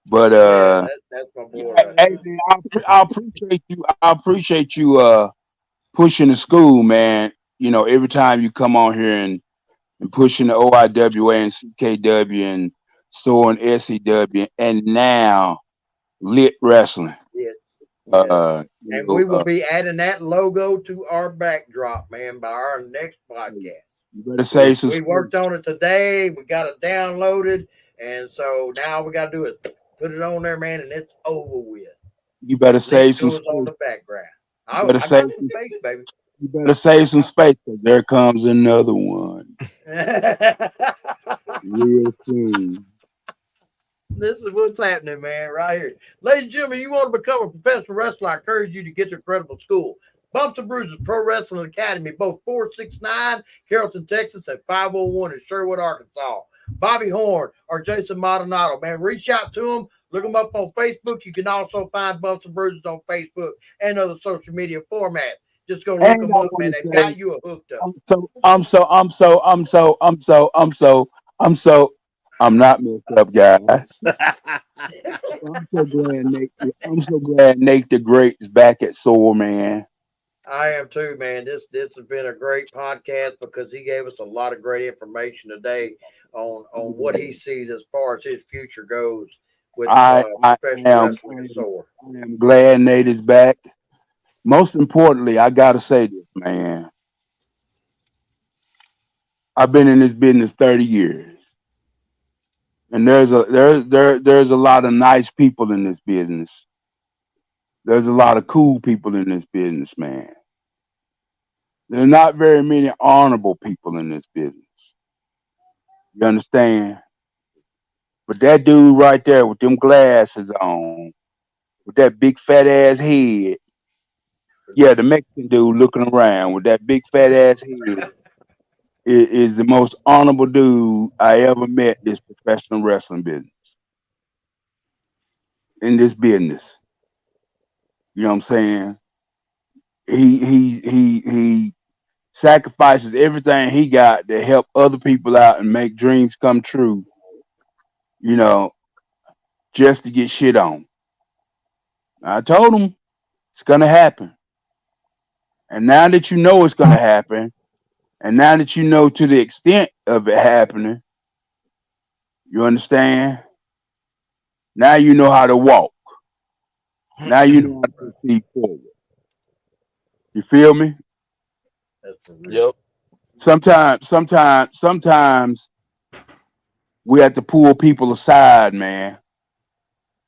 But that's my boy. Hey, man, I appreciate you. I appreciate you pushing the school, man. Every time you come on here and pushing the OIWA and CKW and so on SEW and now Lit Wrestling. Yes. And we will be adding that logo to our backdrop, man, by our next podcast. You better say we worked on it today. We got it downloaded, and so now we got to do is put it on there, man, and it's over with. You better save some space on the background. I got some space, baby. You better save some space because there comes another one real soon. This is what's happening, man, right here. Ladies and gentlemen, you want to become a professional wrestler, I encourage you to get to a credible school. Bumps and Bruises Pro Wrestling Academy, both 469 Carrollton, Texas, and 501 in Sherwood, Arkansas. Bobby Horn or Jason Maldonado, man, reach out to them. Look them up on Facebook. You can also find Bumps and Bruises on Facebook and other social media formats. Just go look them up, man. They got you hooked up. I'm not messed up, guys. I'm so glad Nate. I'm so glad Nate the Great is back at Soul, man. I am too, man. This has been a great podcast because he gave us a lot of great information today on what he sees as far as his future goes with I professional am wrestling and sore. I am glad Nate is back. Most importantly, I gotta say this, man. I've been in this business 30 years, and there's a lot of nice people in this business. There's a lot of cool people in this business, man. There are not very many honorable people in this business. You understand? But that dude right there with them glasses on, with that big fat ass head, yeah, the Mexican dude looking around with that big fat ass head is the most honorable dude I ever met in this professional wrestling business. In this business. You know what I'm saying? He sacrifices everything he got to help other people out and make dreams come true, you know, just to get shit on. I told him it's gonna happen. And now that you know it's gonna happen, and now that you know to the extent of it happening, you understand? Now you know how to walk. Now you know how to proceed forward. You feel me? That's for real. Yep. Sometimes we have to pull people aside, man,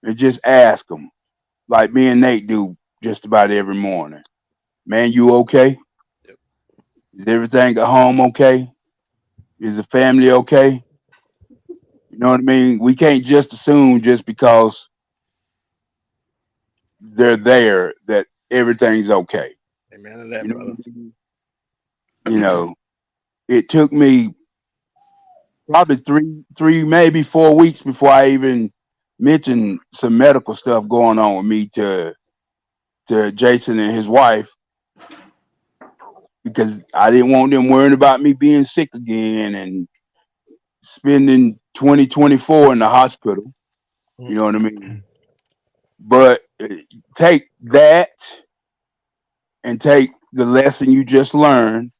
and just ask them, like me and Nate do just about every morning. Man, you okay? Yep. Is everything at home okay? Is the family okay? You know what I mean? We can't just assume just because they're there that everything's okay. Amen to You that, know what brother. I mean? You know, it took me probably maybe 4 weeks before I even mentioned some medical stuff going on with me to Jason and his wife because I didn't want them worrying about me being sick again and spending 2024 in the hospital. You know what I mean? But take that and take the lesson you just learned,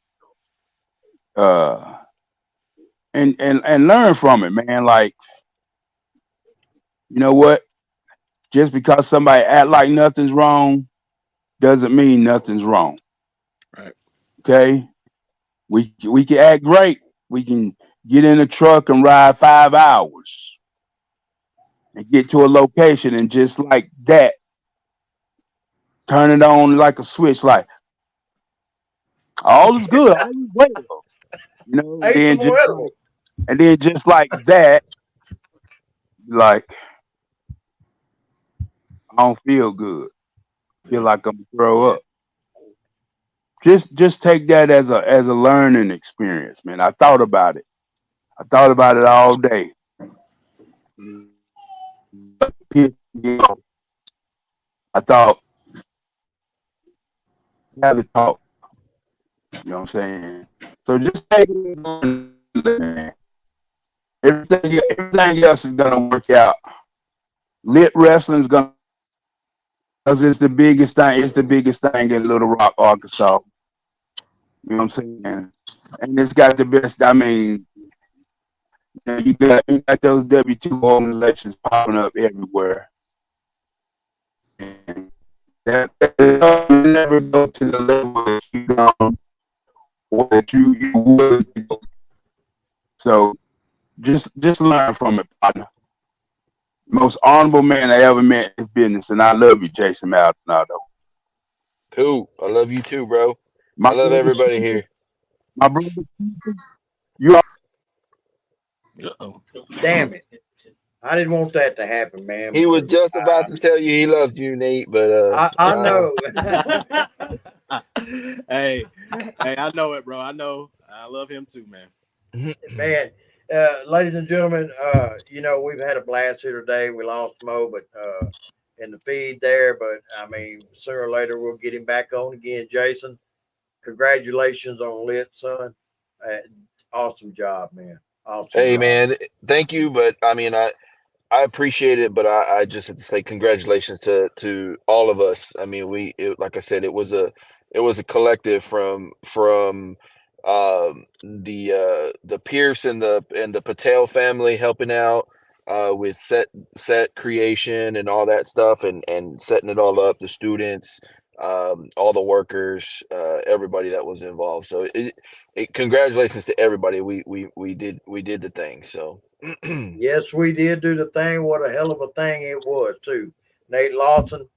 uh, and learn from it, man. Like, you know what? Just because somebody act like nothing's wrong doesn't mean nothing's wrong. Right. Okay? We can act great. We can get in a truck and ride 5 hours and get to a location and just like that, turn it on like a switch, like all is good, all is well. You know, I ate some more edible. and then just like that, like I don't feel good. Feel like I'm gonna throw Yeah. up. Just take that as a learning experience, man. I thought about it. I thought about it all day. I thought have to talk. You know what I'm saying? So just take it, man. Everything else is gonna work out. Lit wrestling is gonna because it's the biggest thing. It's the biggest thing in Little Rock, Arkansas. You know what I'm saying? And it's got the best. I mean, you got those W2 organizations popping up everywhere, and that never go to the level that you gone or that you would. So just learn from it, partner. Most honorable man I ever met in this business, and I love you, Jason Maldonado. Cool. I love you too, bro. My I love brother, everybody here. my brother, you Uh-oh. Damn it. I didn't want that to happen, man, He was because just about to tell you he loves you, Nate, but I know. Hey, I know it, bro. I know. I love him too, man. Man, ladies and gentlemen, we've had a blast here today. We lost Mo, but in the feed there, but I mean, sooner or later we'll get him back on again. Jason, congratulations on Lit, son. Uh, awesome job, man. Awesome, Hey, Rob. man, thank you. But I mean, I appreciate it, but I just have to say congratulations to all of us. I mean, like I said, it was a collective from the Pierce and the Patel family helping out with set creation and all that stuff, and setting it all up. The students, all the workers, everybody that was involved. So congratulations to everybody. We did the thing. So. Yes, we did do the thing. What a hell of a thing it was, too. Nate Lawson,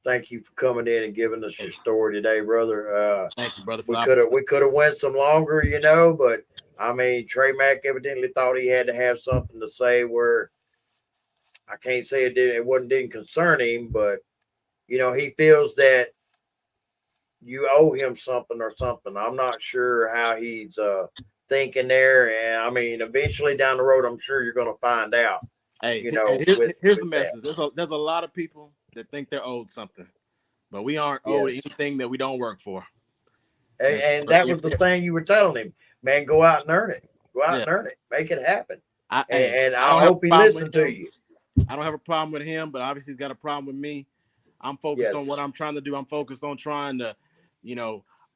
thank you for coming in and giving us your story today, brother. Thank you, brother, for We the could have opportunity. went some longer, but I mean, Trey Mack evidently thought he had to have something to say where I can't say didn't concern him, but he feels that you owe him something or something. I'm not sure how he's thinking there, and I mean, eventually down the road, I'm sure you're going to find out. Hey, With here's the that. message. There's a lot of people that think they're owed something, but we aren't owed Yes. anything that we don't work for. And that was the thing you were telling him, man. Go out and earn it. Go out Yeah. and earn it. Make it happen. I And I don't have hope a he problem listened with to him. you. I don't have a problem with him, but obviously he's got a problem with me. I'm focused Yes. on what I'm trying to do. I'm focused on trying to,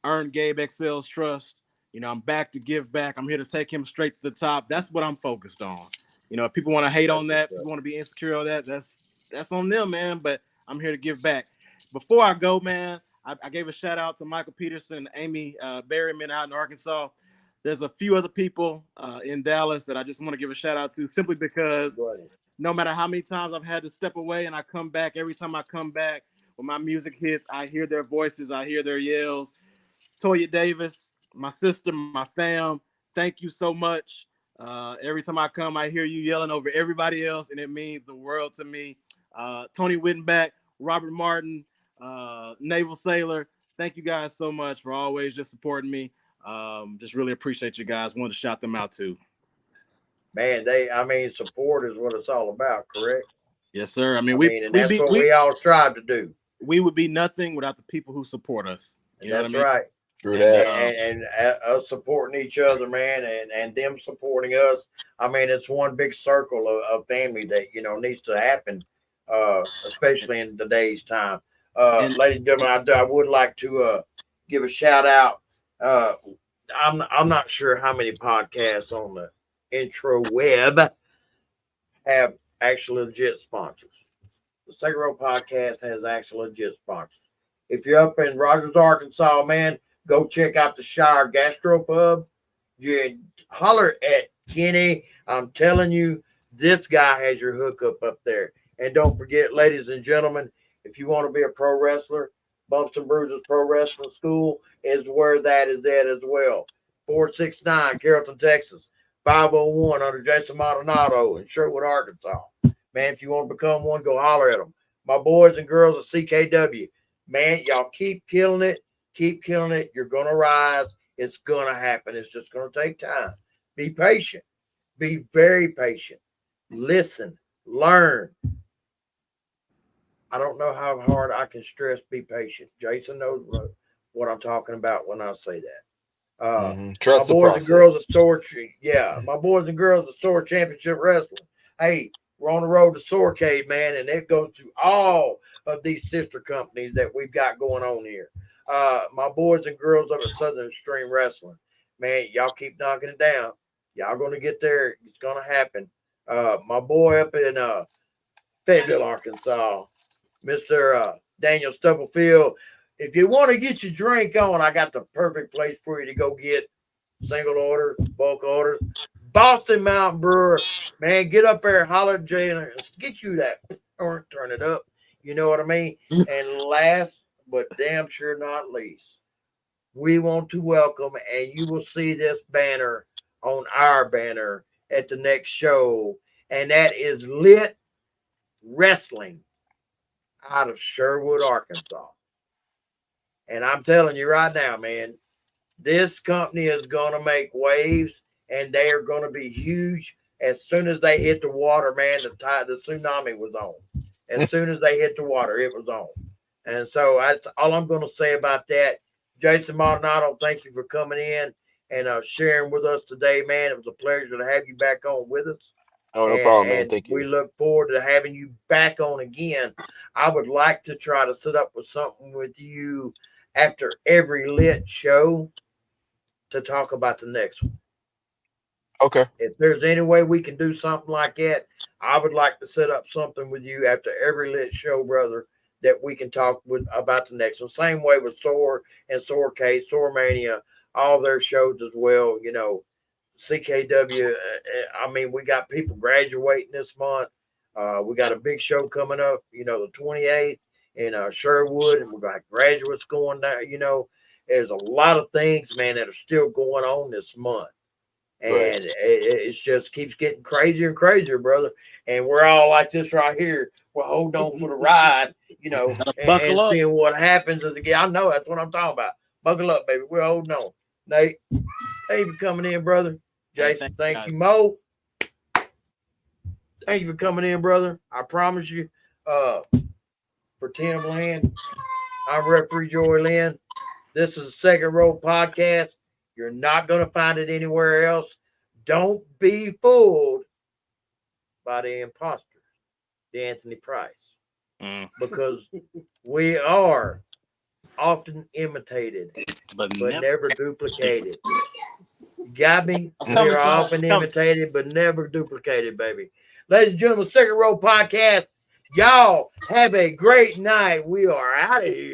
earn Gabe Excel's trust. I'm back to give back. I'm here to take him straight to the top. That's what I'm focused on. If people want to hate on that, people want to be insecure on that, that's on them, man. But I'm here to give back. Before I go, man, I gave a shout out to Michael Peterson and Amy Berryman out in Arkansas. There's a few other people in Dallas that I just want to give a shout out to, simply because no matter how many times I've had to step away and I come back, every time I come back, when my music hits, I hear their voices, I hear their yells. Toya Davis, my sister, my fam, thank you so much. Every time I come, I hear you yelling over everybody else, and it means the world to me. Tony Wittenbach, Robert Martin, Naval Sailor, thank you guys so much for always just supporting me. Just really appreciate you guys. Wanted to shout them out too. Man, support is what it's all about, correct? Yes, sir. I mean, and that's what we all strive to do. We would be nothing without the people who support us. You know what I mean? Right. True that. And us supporting each other, man, and them supporting us. I mean, it's one big circle of family that needs to happen, especially in today's time. Ladies and gentlemen, I would like to give a shout out. I'm not sure how many podcasts on the intro web have actual legit sponsors. The Second Row Podcast has actual legit sponsors. If you're up in Rogers, Arkansas, man, go check out the Shire Gastropub. You holler at Kenny. I'm telling you, this guy has your hookup up there. And don't forget, ladies and gentlemen, if you want to be a pro wrestler, Bumps and Bruises Pro Wrestling School is where that is at as well. 469 Carrollton, Texas. 501 under Jason Maldonado in Sherwood, Arkansas. Man, if you want to become one, go holler at them. My boys and girls at CKW. Man, y'all keep killing it. Keep killing it. You're going to rise. It's going to happen. It's just going to take time. Be patient. Be very patient. Listen. Learn. I don't know how hard I can stress be patient. Jason knows what I'm talking about when I say that. Trust my boys and girls at my boys and girls at Sword Championship Wrestling. Hey, we're on the road to Soarcade, man, and it goes to all of these sister companies that we've got going on here. My boys and girls up at Southern Extreme Wrestling, man, y'all keep knocking it down. Y'all going to get there. It's going to happen. My boy up in Fayetteville, Arkansas, Mr. Daniel Stubblefield. If you want to get your drink on, I got the perfect place for you to go get single orders, bulk orders. Boston Mountain Brewer, man, get up there, holler at Jay, and get you that, turn it up. You know what I mean? And last, but damn sure not least, we want to welcome, and you will see this banner on our banner at the next show, and that is Lit Wrestling out of Sherwood, Arkansas. And I'm telling you right now, man, this company is going to make waves, and they are going to be huge as soon as they hit the water, man. The tsunami was on. As soon as they hit the water, it was on. And so that's all I'm going to say about that. Jason Maldonado, thank you for coming in. and sharing with us today, man. It was a pleasure to have you back on with us. Oh, no problem, man. And Thank we you. look forward to having you back on again. I would like to try to set up with something with you after every lit show to talk about the next one. Okay. If there's any way we can do something like that, I would like to set up something with you after every lit show, brother, that we can talk with about the next one. Same way with Soar and Soar K, Soar Mania, all their shows as well. You know, CKW. I mean, we got people graduating this month. We got a big show coming up, you know, the 28th in Sherwood, and we got graduates going there. You know, there's a lot of things, man, that are still going on this month. And Right. it just keeps getting crazier and crazier, brother. And we're all like this right here. We're holding on for the ride, you know, and Buckle up. seeing what happens as again. I know that's what I'm talking about. Buckle up, baby. We're holding on. Nate, thank you for coming in, brother. Hey, Jason, thank thank you, you, Mo. Thank you for coming in, brother. I promise you, for Tim Land, I'm Referee Joy Lynn. This is the Second Row Podcast. You're not going to find it anywhere else. Don't be fooled by the imposter, the Anthony Price, because we are often imitated, but never duplicated. You got me? We Coming are soon. often imitated, but never duplicated, baby. Ladies and gentlemen, Second Row Podcast. Y'all have a great night. We are out of here.